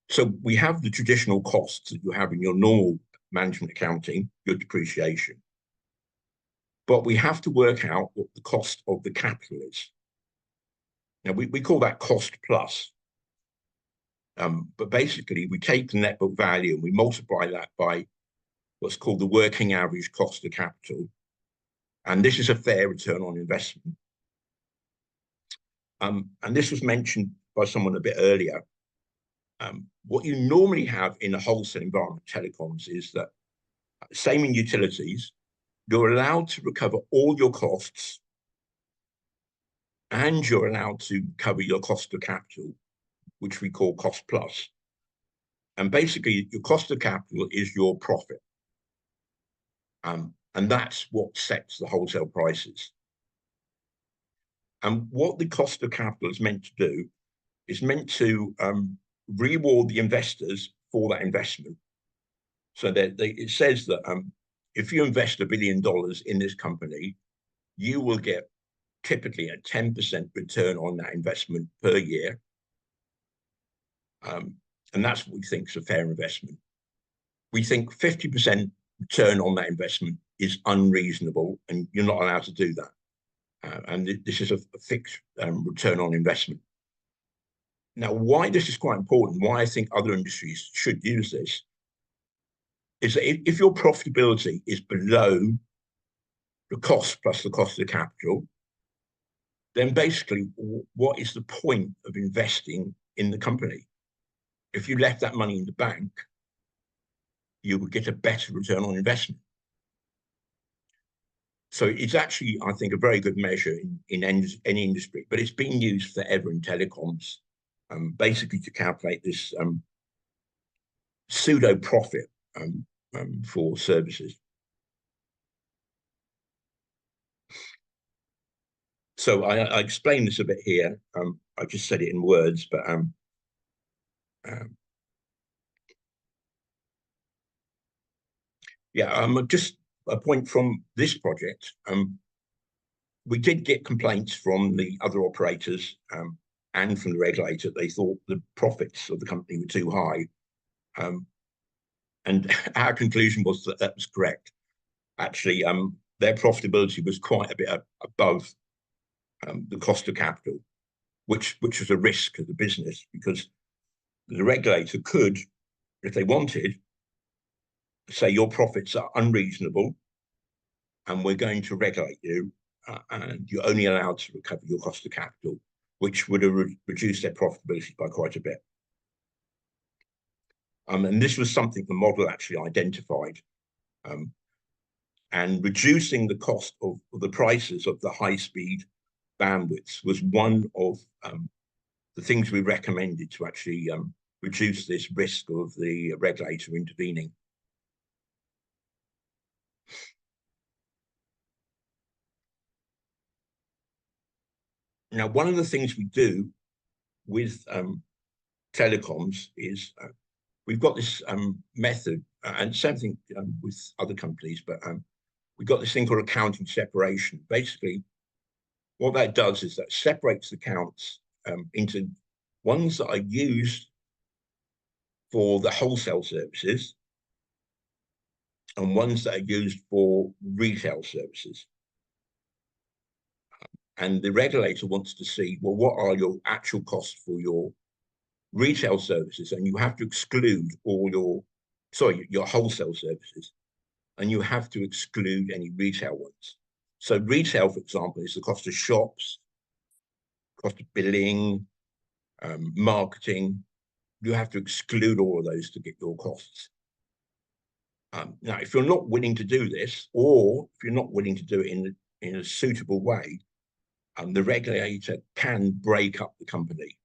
So we have the traditional costs that you have in your normal management accounting, your depreciation, but we have to work out what the cost of the capital is. Now, we call that cost plus. But basically, we take the net book value and we multiply that by what's called the working average cost of capital. And this is a fair return on investment. And this was mentioned by someone a bit earlier. What you normally have in a wholesale environment, telecoms, is that, same in utilities, you're allowed to recover all your costs and you're allowed to cover your cost of capital, which we call cost plus. And basically, your cost of capital is your profit. And that's what sets the wholesale prices. And what the cost of capital is meant to do is meant to reward the investors for that investment. So that it says that if you invest $1 billion in this company, you will get typically a 10% return on that investment per year. And that's what we think is a fair investment. We think 50% return on that investment is unreasonable, and you're not allowed to do that. And this is a fixed return on investment. Now, why this is quite important, why I think other industries should use this, is that if your profitability is below the cost plus the cost of capital, then basically, what is the point of investing in the company? If you left that money in the bank, you would get a better return on investment. So it's actually, I think, a very good measure in any industry, but it's been used forever in telecoms, basically to calculate this pseudo profit for services. So I explained this a bit here. I just said it in words, but just a point from this project. We did get complaints from the other operators and from the regulator. They thought the profits of the company were too high. And our conclusion was that that was correct. Actually, their profitability was quite a bit above the cost of capital, which was a risk of the business, because the regulator could, if they wanted, say your profits are unreasonable and we're going to regulate you, and you're only allowed to recover your cost of capital, which would have reduced their profitability by quite a bit. And this was something the model actually identified. And reducing the cost of the prices of the high-speed bandwidths was one of the the things we recommended to actually reduce this risk of the regulator intervening. Now, one of the things we do with telecoms is we've got this method, and same thing with other companies, but we've got this thing called accounting separation. Basically, what that does is that separates accounts into ones that are used for the wholesale services and ones that are used for retail services. And the regulator wants to see, well, what are your actual costs for your retail services? And you have to exclude all your wholesale services, and you have to exclude any retail ones. So retail, for example, is the cost of shops, cost of billing, marketing. You have to exclude all of those to get your costs. Now, if you're not willing to do this, or if you're not willing to do it in a suitable way, the regulator can break up the company.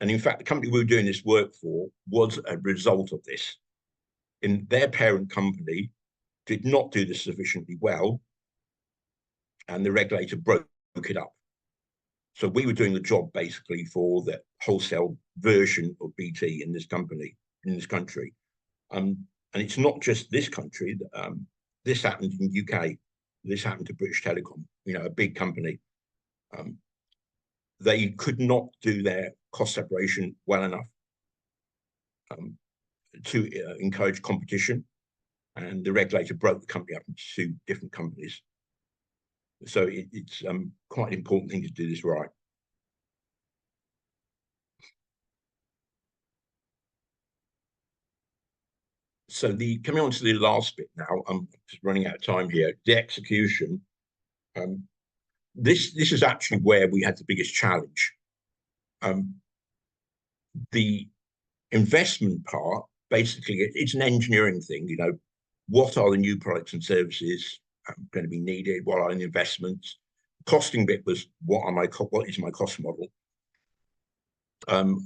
And in fact, the company we were doing this work for was a result of this. In their parent company did not do this sufficiently well, and the regulator broke it up. So we were doing the job basically for the wholesale version of BT in this company, in this country. And it's not just this country. This happened in the UK. This happened to British Telecom, a big company. They could not do their cost separation well enough to encourage competition, and the regulator broke the company up into two different companies. So it's quite an important thing to do this right. So coming on to the last bit now, I'm just running out of time here. The execution. This is actually where we had the biggest challenge. The investment part, basically, it's an engineering thing. What are the new products and services going to be needed? What are the investments? Costing bit was what is my cost model?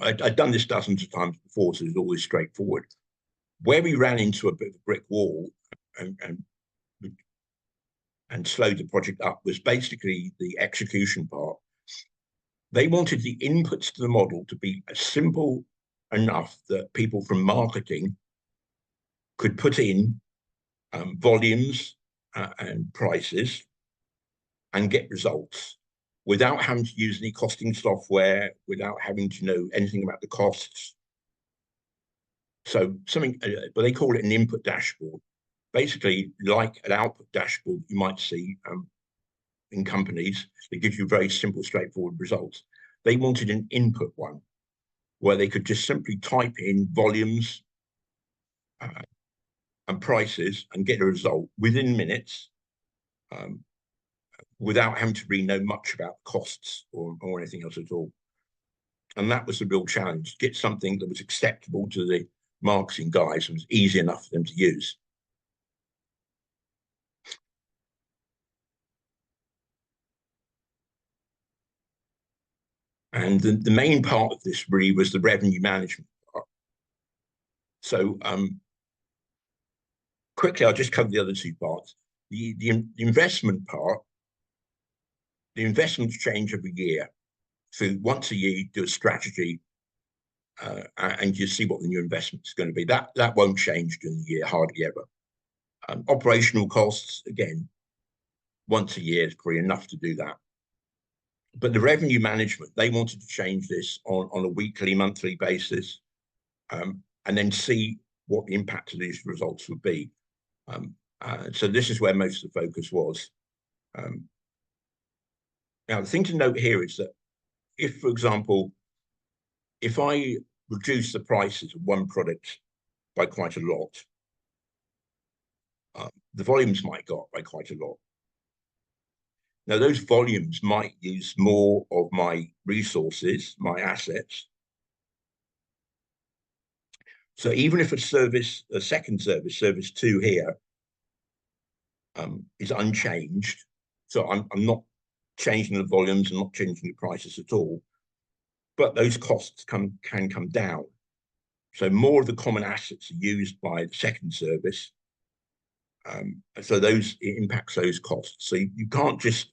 I'd done this dozens of times before, so it's always straightforward. Where we ran into a bit of a brick wall and slowed the project up was basically the execution part. They wanted the inputs to the model to be simple enough that people from marketing could put in volumes and prices and get results without having to use any costing software, without having to know anything about the costs. So something, but they call it an input dashboard. Basically, like an output dashboard you might see in companies that gives you very simple, straightforward results. They wanted an input one where they could just simply type in volumes and prices and get a result within minutes without having to really know much about costs or anything else at all. And that was the real challenge, get something that was acceptable to the marketing guys and was easy enough for them to use. And the main part of this really was the revenue management part. So quickly, I'll just cover the other two parts. The investment part, the investments change every year. So once a year, you do a strategy and you see what the new investment is going to be. That won't change during the year, hardly ever. Operational costs, again, once a year is probably enough to do that. But the revenue management, they wanted to change this on a weekly, monthly basis, and then see what the impact of these results would be. So this is where most of the focus was. Now, the thing to note here is that if, for example, if I reduce the prices of one product by quite a lot, the volumes might go up by quite a lot. Now, those volumes might use more of my resources, my assets. So even if a second service, service 2 here, is unchanged, so I'm not changing the volumes, I'm not changing the prices at all, but those costs can come down. So more of the common assets are used by the second service. So it impacts those costs. So you can't just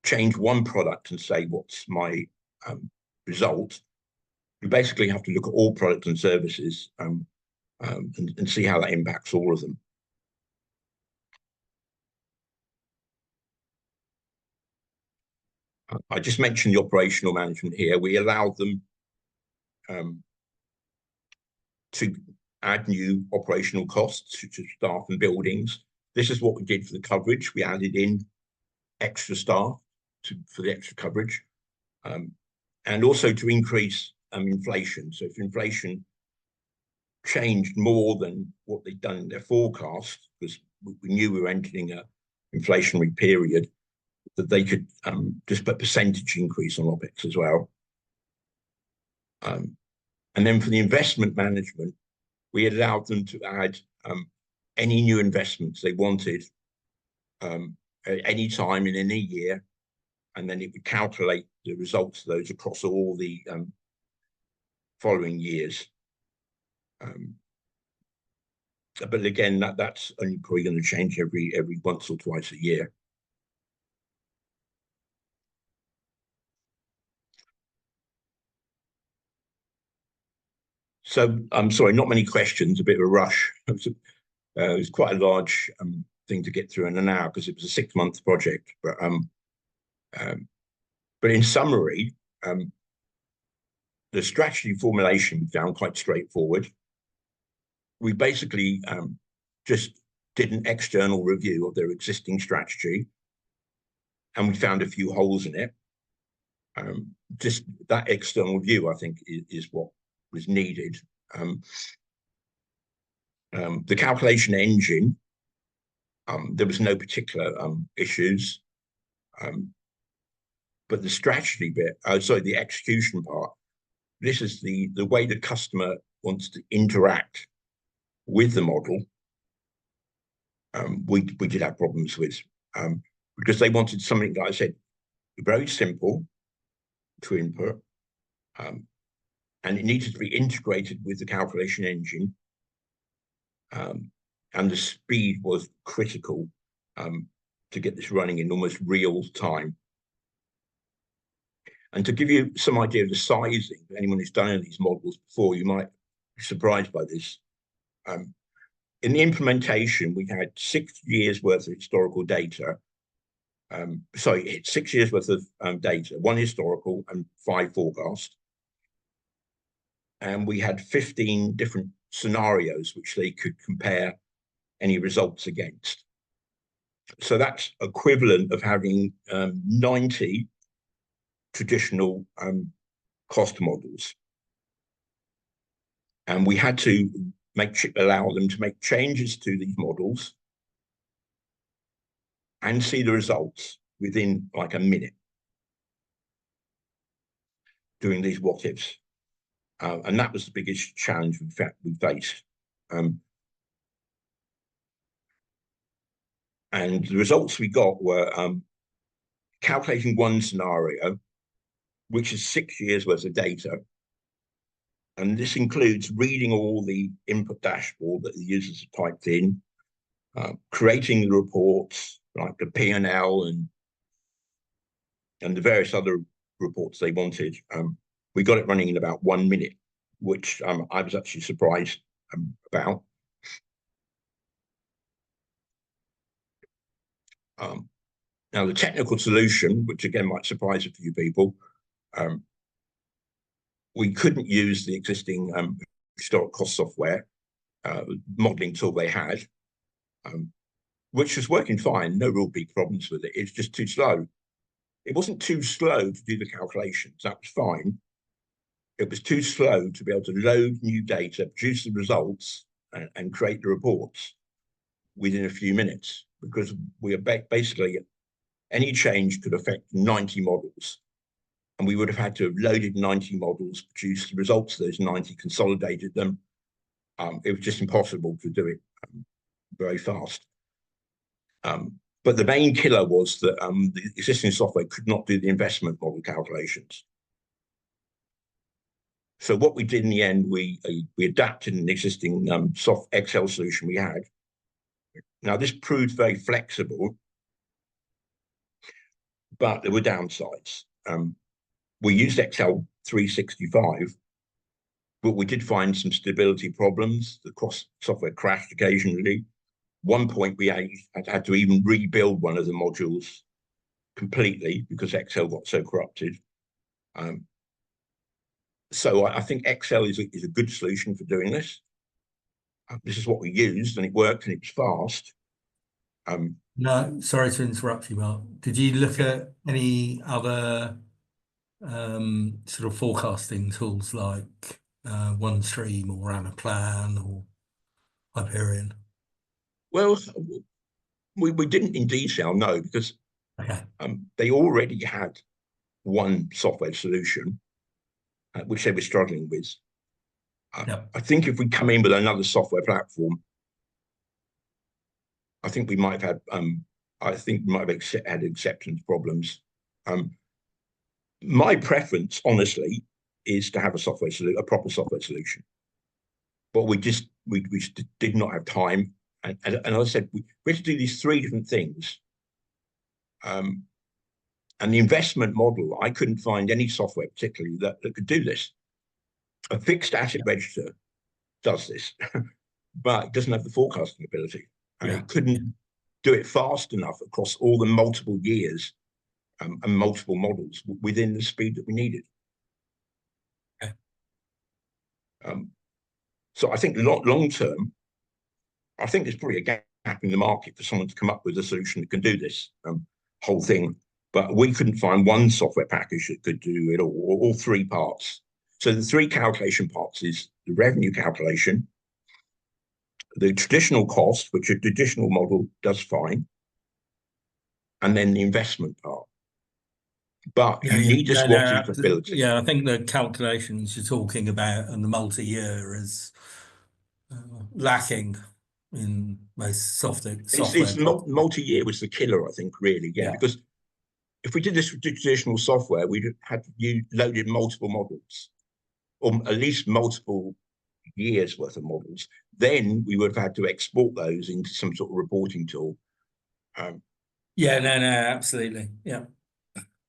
change one product and say, what's my result? You basically have to look at all products and services and see how that impacts all of them. I just mentioned the operational management here. We allowed them to add new operational costs to staff and buildings. This is what we did for the coverage. We added in extra staff for the extra coverage, and also to increase inflation. So if inflation changed more than what they'd done in their forecast, because we knew we were entering an inflationary period, that they could just put percentage increase on OPEX as well. And then for the investment management, we allowed them to add any new investments they wanted at any time in any year, and then it would calculate the results of those across all the following years. But again, that's only probably going to change every once or twice a year. So I'm sorry, not many questions, a bit of a rush. It was quite a large thing to get through in an hour because it was a 6-month project. But in summary, the strategy formulation we found quite straightforward. We basically just did an external review of their existing strategy, and we found a few holes in it. Just that external view, I think, is what was needed. The calculation engine, there was no particular issues, but the strategy bit, sorry, the execution part, this is the way the customer wants to interact with the model. We did have problems with, because they wanted something, like I said, very simple to input, and it needed to be integrated with the calculation engine, and the speed was critical to get this running in almost real time. And to give you some idea of the sizing, anyone who's done these models before, you might be surprised by this. In the implementation, we had 6 years worth of historical data. 6 years worth of data, 1 historical and 5 forecast. And we had 15 different scenarios which they could compare any results against. So that's equivalent of having 90 traditional cost models. And we had to allow them to make changes to these models and see the results within like a minute doing these what ifs. And that was the biggest challenge we faced. And the results we got were calculating one scenario, which is 6 years worth of data. And this includes reading all the input dashboard that the users have typed in, creating the reports like the P&L and the various other reports they wanted. We got it running in about 1 minute, which I was actually surprised about. Now, the technical solution, which again might surprise a few people, we couldn't use the existing historic cost software modeling tool they had, which was working fine, no real big problems with it. It's just too slow. It wasn't too slow to do the calculations, that was fine. It was too slow to be able to load new data, produce the results, and create the reports within a few minutes, because we are basically, any change could affect 90 models. And we would have had to have loaded 90 models, produced the results of those 90, consolidated them. It was just impossible to do it very fast. But the main killer was that the existing software could not do the investment model calculations. So what we did in the end, we adapted an existing soft Excel solution we had. Now this proved very flexible, but there were downsides. We used Excel 365, but we did find some stability problems. The software crashed occasionally. One point we had to even rebuild one of the modules completely because Excel got so corrupted. So I think Excel is a good solution for doing this. This is what we used, and it worked, and it was fast. No, sorry to interrupt you, Mark. Did you look at any other sort of forecasting tools like OneStream or Anaplan or Hyperion? Well, we didn't in detail, no, because they already had one software solution, which they were struggling with. I think if we come in with another software platform, I think we might have had had acceptance problems. My preference, honestly, is to have a proper software solution. But we just did not have time. And as I said, we had to do these three different things. And the investment model, I couldn't find any software particularly that could do this. A fixed asset register does this, but it doesn't have the forecasting ability. And it couldn't do it fast enough across all the multiple years and multiple models within the speed that we needed. So I think long term, I think there's probably a gap in the market for someone to come up with a solution that can do this whole thing. But we couldn't find one software package that could do it all three parts. So the three calculation parts is the revenue calculation, the traditional cost, which a traditional model does fine, and then the investment part. But you need this profitability. Yeah, I think the calculations you're talking about and the multi-year is lacking in most software. It's multi-year was the killer, I think, really, because if we did this with traditional software, we'd had loaded multiple models, or at least multiple years worth of models. Then we would have had to export those into some sort of reporting tool. Absolutely, yeah.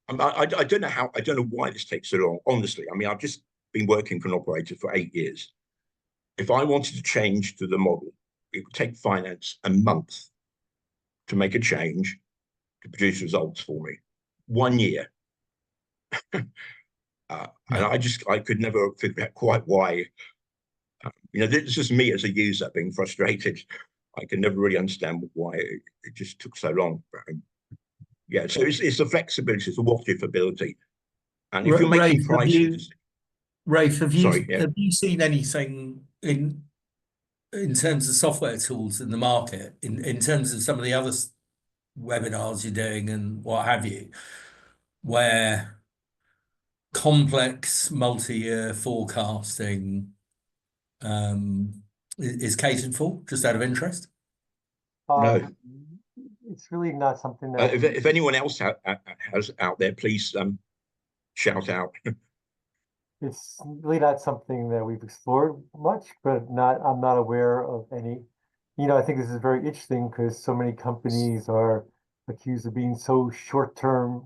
I don't know why this takes so long. Honestly, I mean, I've just been working for an operator for 8 years. If I wanted to change to the model, it would take finance a month to make a change to produce results for me. 1 year. And I could never figure out quite why. This is me as a user being frustrated. I can never really understand why it just took so long. So it's the flexibility, it's the what if ability. And if you're making prices, Rafe, have you seen anything in terms of software tools in the market, in terms of some of the other webinars you're doing and what have you, where complex multi-year forecasting is catered for, just out of interest? No. It's really not something that if anyone else has out there, please shout out. It's really not something that we've explored much, but I'm not aware of any. I think this is very interesting because so many companies are accused of being so short-term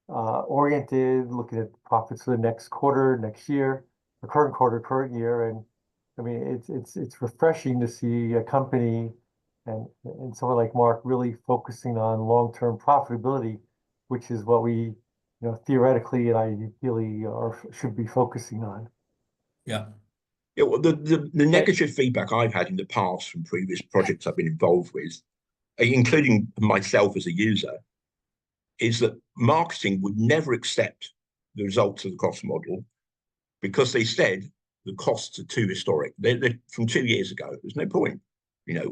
oriented, looking at profits for the next quarter, next year, the current quarter, current year. And I mean, it's refreshing to see a company and someone like Mark really focusing on long-term profitability, which is what we theoretically and ideally should be focusing on. Yeah, well, the negative feedback I've had in the past from previous projects I've been involved with, including myself as a user, is that marketing would never accept the results of the cost model because they said the costs are too historic. They're from 2 years ago. There's no point.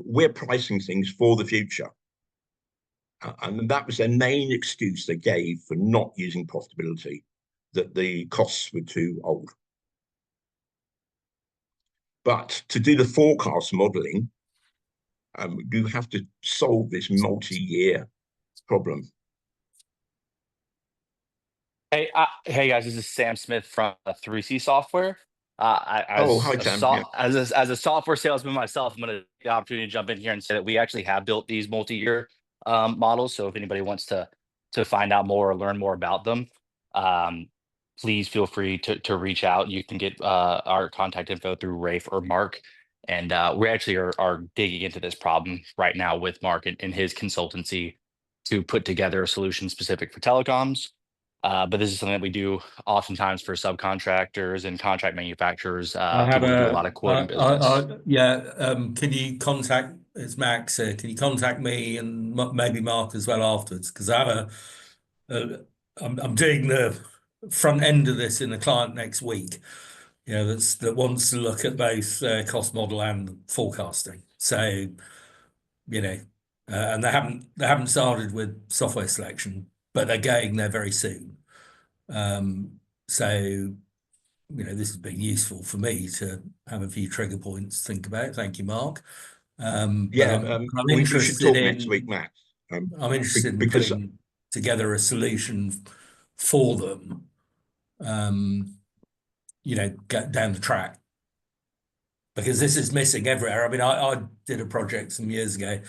We're pricing things for the future. And that was their main excuse they gave for not using profitability, that the costs were too old. But to do the forecast modeling, you have to solve this multi-year problem. Hey guys, this is Sam Smith from 3C Software. Oh, hi, Sam. Yeah. As a software salesman myself, I'm going to take the opportunity to jump in here and say that we actually have built these multi-year models. So if anybody wants to find out more or learn more about them, please feel free to reach out. You can get our contact info through Rafe or Mark. And we actually are digging into this problem right now with Mark and his consultancy to put together a solution specific for telecoms. But this is something that we do oftentimes for subcontractors and contract manufacturers. People who do a lot of quoting business. Can you contact, it's Max, can you contact me and maybe Mark as well afterwards? Because I have I'm doing the front end of this in a client next week, that wants to look at both cost model and forecasting. So, and they haven't started with software selection, but they're going there very soon. So, this has been useful for me to have a few trigger points to think about. Thank you, Mark. I'm we should talk next week, Max. I'm interested in putting together a solution for them, get down the track. Because this is missing everywhere. I mean, I did a project some years ago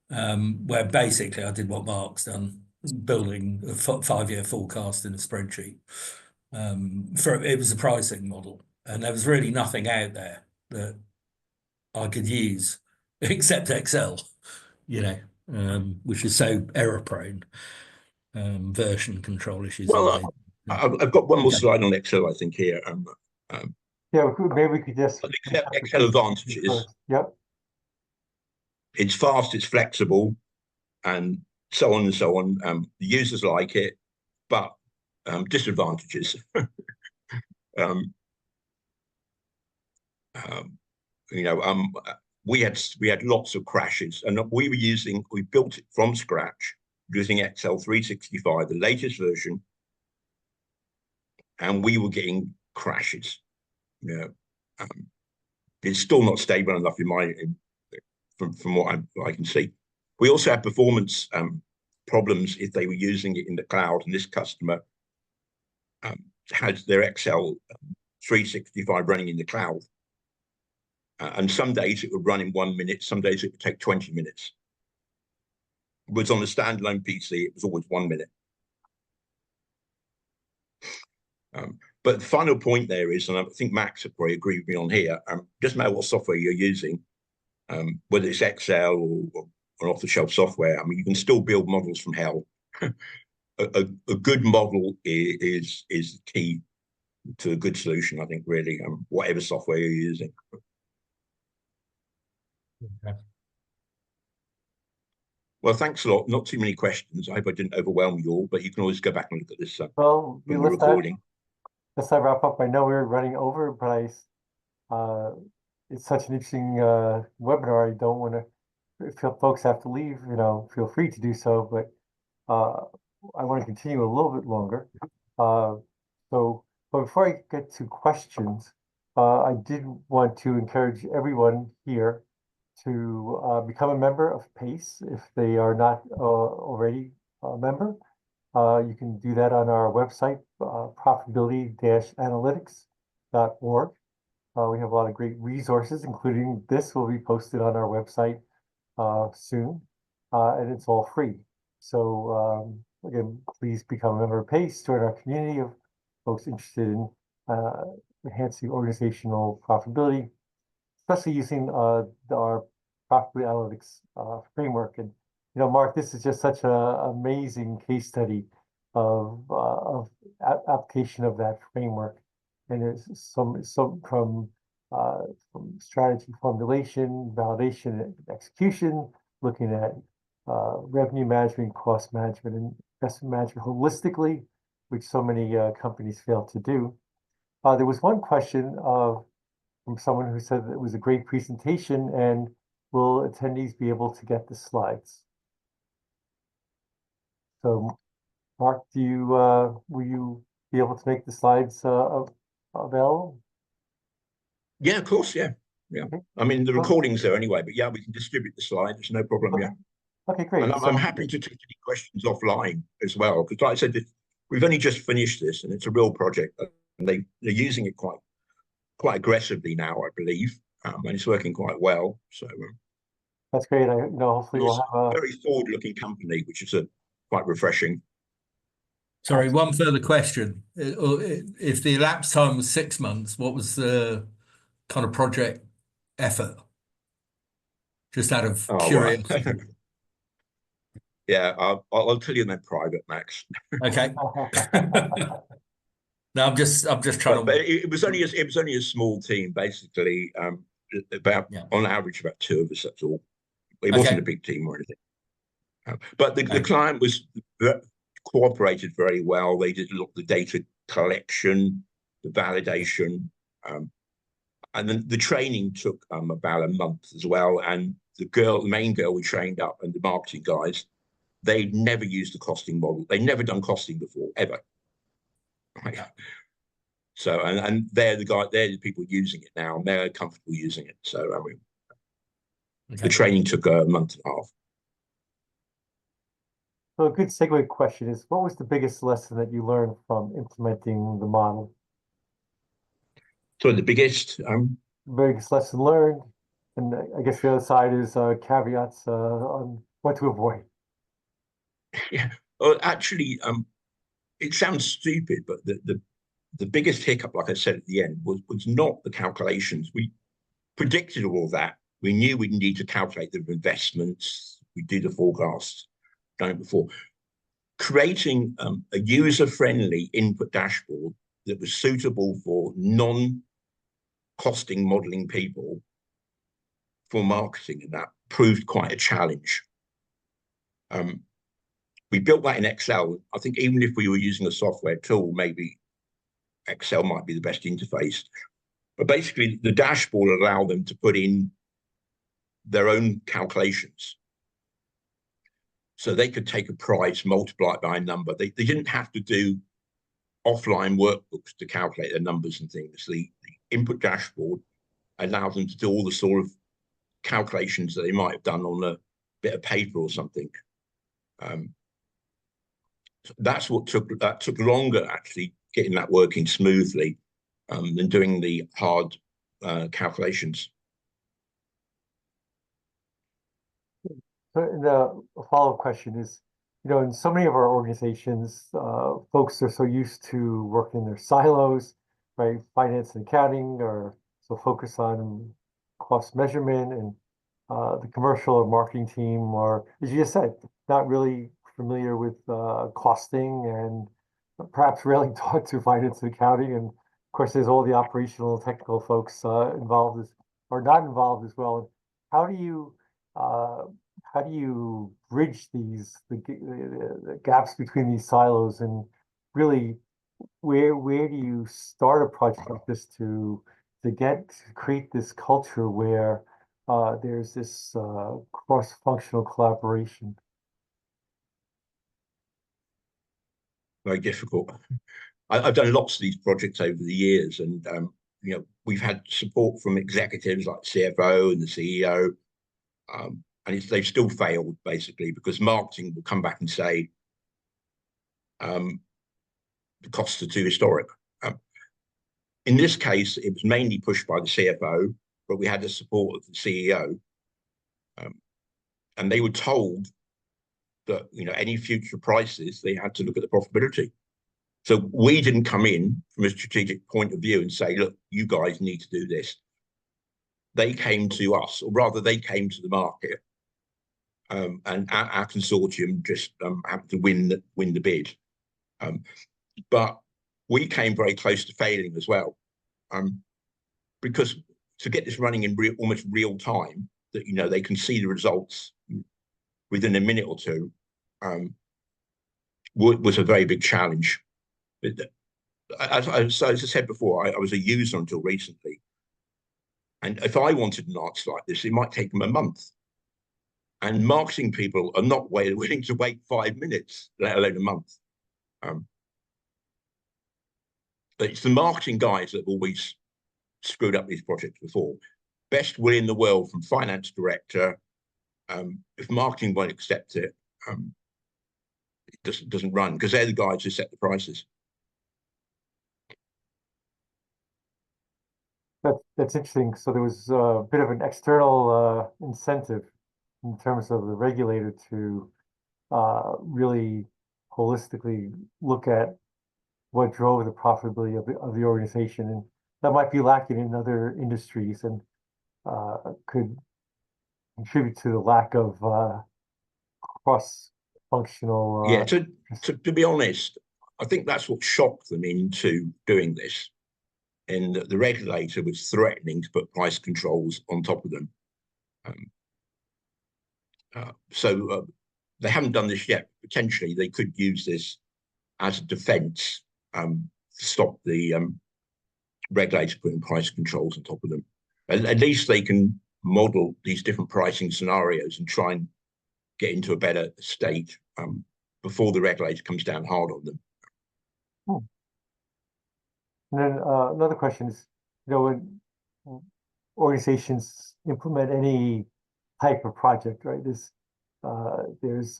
where basically I did what Mark's done, building a 5-year forecast in a spreadsheet. It was a pricing model, and there was really nothing out there that I could use except Excel, which is so error prone. Version control issues. Well, I've got one more slide on Excel, I think, here. Yeah, maybe we could just Excel advantages. Yep. It's fast, it's flexible, and so on and so on. The users like it, but disadvantages. We had lots of crashes, and we built it from scratch using Excel 365, the latest version, and we were getting crashes. It's still not stable enough from what I can see. We also had performance problems if they were using it in the cloud, and this customer had their Excel 365 running in the cloud. And some days it would run in 1 minute, some days it would take 20 minutes. It was on a standalone PC, it was always 1 minute. But the final point there is, and I think Max would probably agree with me on here, doesn't matter what software you're using, whether it's Excel or off-the-shelf software, I mean, you can still build models from hell. A good model is the key to a good solution, I think, really, whatever software you're using. Okay. Well, thanks a lot. Not too many questions. I hope I didn't overwhelm you all, but you can always go back and look at this well, from the recording. Let's not wrap up. I know we're running over, but it's such an interesting webinar. I don't want to, if folks have to leave, feel free to do so, but I want to continue a little bit longer. But before I get to questions, I did want to encourage everyone here to become a member of PACE if they are not already a member. You can do that on our website, profitability-analytics.org. We have a lot of great resources, including this will be posted on our website soon, and it's all free. So again, please become a member of PACE, join our community of folks interested in enhancing organizational profitability, especially using our profitability analytics framework. And Mark, this is just such an amazing case study of application of that framework. And there's some from strategy formulation, validation, and execution, looking at revenue management, cost management, and investment management holistically, which so many companies fail to do. There was one question from someone who said that it was a great presentation, and will attendees be able to get the slides? So, Mark, will you be able to make the slides available? Yeah, of course, yeah. Okay. I mean, the recording's there anyway, but yeah, we can distribute the slides, no problem, okay. Yeah. Okay, great. And I'm happy to take any questions offline as well, because like I said, we've only just finished this, and it's a real project, and they're using it quite quite aggressively now, I believe, and it's working quite well. So That's great. Hopefully we'll it's have a very forward-looking company, which is quite refreshing. Sorry, one further question. If the elapsed time was 6 months, what was the kind of project effort? Just out of Oh, curiosity. well. Yeah, I'll tell you in private, Max. Okay. No, I'm just trying But to. it was only a small team, basically. About on average about 2 of us. That's all. It wasn't a big team or anything. But the client cooperated very well. They did a lot of the data collection, the validation, and then the training took about a month as well. And the main girl we trained up, and the marketing guys, they'd never used the costing model. They'd never done costing before, ever. Right? So, and they're the people using it now, and they're comfortable using it. So, I mean, the training took a month and a half. So a good segue question is, what was the biggest lesson that you learned from implementing the model? So the biggest lesson learned, and I guess the other side is caveats on what to avoid. Yeah, well, actually, it sounds stupid, but the biggest hiccup, like I said at the end, was not the calculations. We predicted all of that. We knew we'd need to calculate the investments. We do the forecasts, done it before. Creating a user-friendly input dashboard that was suitable for non-costing modeling people for marketing, and that proved quite a challenge. We built that in Excel. I think even if we were using a software tool, maybe Excel might be the best interface. But basically, the dashboard allowed them to put in their own calculations. So they could take a price, multiply it by a number. They didn't have to do offline workbooks to calculate their numbers and things. The input dashboard allowed them to do all the sort of calculations that they might have done on a bit of paper or something. That's what took longer, actually, getting that working smoothly than doing the hard calculations. So the follow-up question is, in so many of our organizations, folks are so used to working in their silos, right? Finance and accounting are so focused on cost measurement, and the commercial or marketing team are, as you just said, not really familiar with costing, and perhaps rarely talk to finance and accounting. And of course, there's all the operational and technical folks involved or not involved as well. And how do you bridge the gaps between these silos, and really where do you start a project like this to create this culture where there's this cross-functional collaboration? Very difficult. I've done lots of these projects over the years, and we've had support from executives like CFO and the CEO, and they've still failed, basically, because marketing will come back and say the costs are too historic. In this case, it was mainly pushed by the CFO, but we had the support of the CEO, and they were told that any future prices, they had to look at the profitability. So we didn't come in from a strategic point of view and say, look, you guys need to do this. They came to us, or rather they came to the market, and our consortium just happened to win the bid. But we came very close to failing as well, because to get this running in almost real time, that they can see the results within a minute or two, was a very big challenge. As I said before, I was a user until recently, and if I wanted an answer like this, it might take them a month. And marketing people are not willing to wait 5 minutes, let alone a month. But it's the marketing guys that have always screwed up these projects before. Best will in the world from finance director. If marketing won't accept it, it doesn't run, because they're the guys who set the prices. That's interesting. So there was a bit of an external incentive in terms of the regulator to really holistically look at what drove the profitability of the organization, and that might be lacking in other industries and could contribute to the lack of cross-functional. Yeah, to be honest, I think that's what shocked them into doing this. And the regulator was threatening to put price controls on top of them. So they haven't done this yet. Potentially, they could use this as a defense to stop the regulator putting price controls on top of them. At least they can model these different pricing scenarios and try and get into a better state before the regulator comes down hard on them. And then another question is, when organizations implement any type of project, right? There's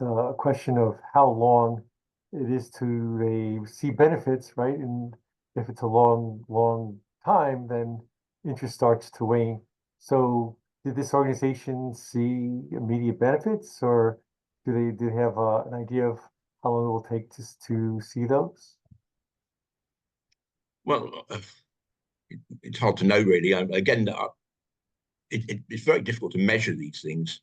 a question of how long it is to they see benefits, right? And if it's a long time, then interest starts to wane. So did this organization see immediate benefits, or do they have an idea of how long it will take to see those? Well, it's hard to know, really. Again, it's very difficult to measure these things.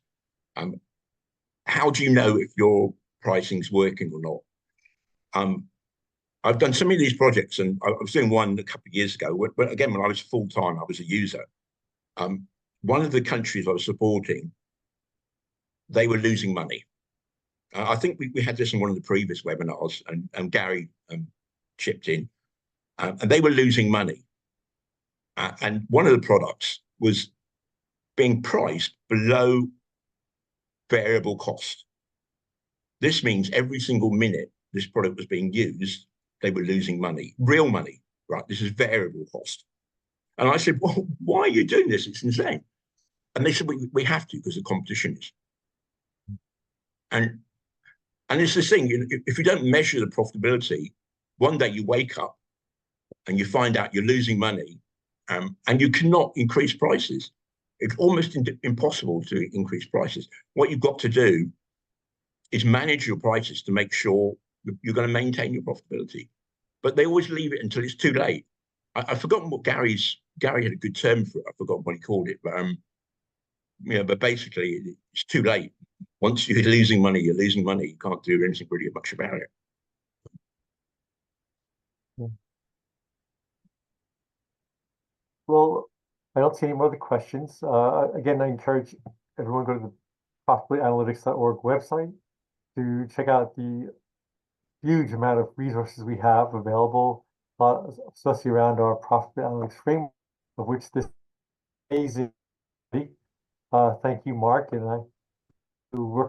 How do you know if your pricing's working or not? I've done some of these projects, and I was doing one a couple of years ago. But again, when I was full-time, I was a user. One of the countries I was supporting, they were losing money. I think we had this in one of the previous webinars, and Gary chipped in. And they were losing money. And one of the products was being priced below variable cost. This means every single minute this product was being used, they were losing money, real money, right? This is variable cost. And I said, well, why are you doing this? It's insane. And they said, we have to because the competition is. And it's this thing, if you don't measure the profitability, one day you wake up and you find out you're losing money, and you cannot increase prices. It's almost impossible to increase prices. What you've got to do is manage your prices to make sure you're going to maintain your profitability. But they always leave it until it's too late. I've forgotten what Gary had a good term for it. I've forgotten what he called it, but basically it's too late. Once you're losing money, you're losing money. You can't do anything really much about it. Well, I don't see any more other questions. Again, I encourage everyone to go to the profitabilityanalytics.org website to check out the huge amount of resources we have available, especially around our profitability analytics framework, of which this is amazing. Thank you, Mark, and I.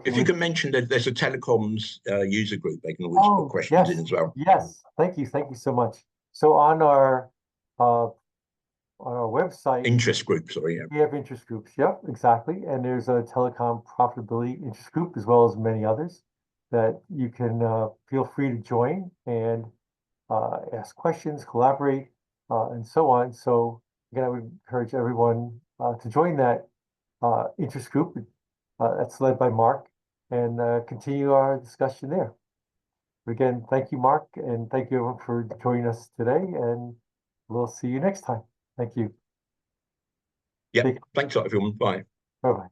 If you can mention that there's a telecoms user group, they can always put questions in as well. Yes, thank you so much. So on our website, interest group, sorry, yeah. We have interest groups, yep, exactly. And there's a telecom profitability interest group as well as many others that you can feel free to join and ask questions, collaborate, and so on. So again, I would encourage everyone to join that interest group that's led by Mark and continue our discussion there. Again, thank you, Mark, and thank you everyone for joining us today, and we'll see you next time. Thank you. Yeah, thanks a lot, everyone. Bye. Bye-bye.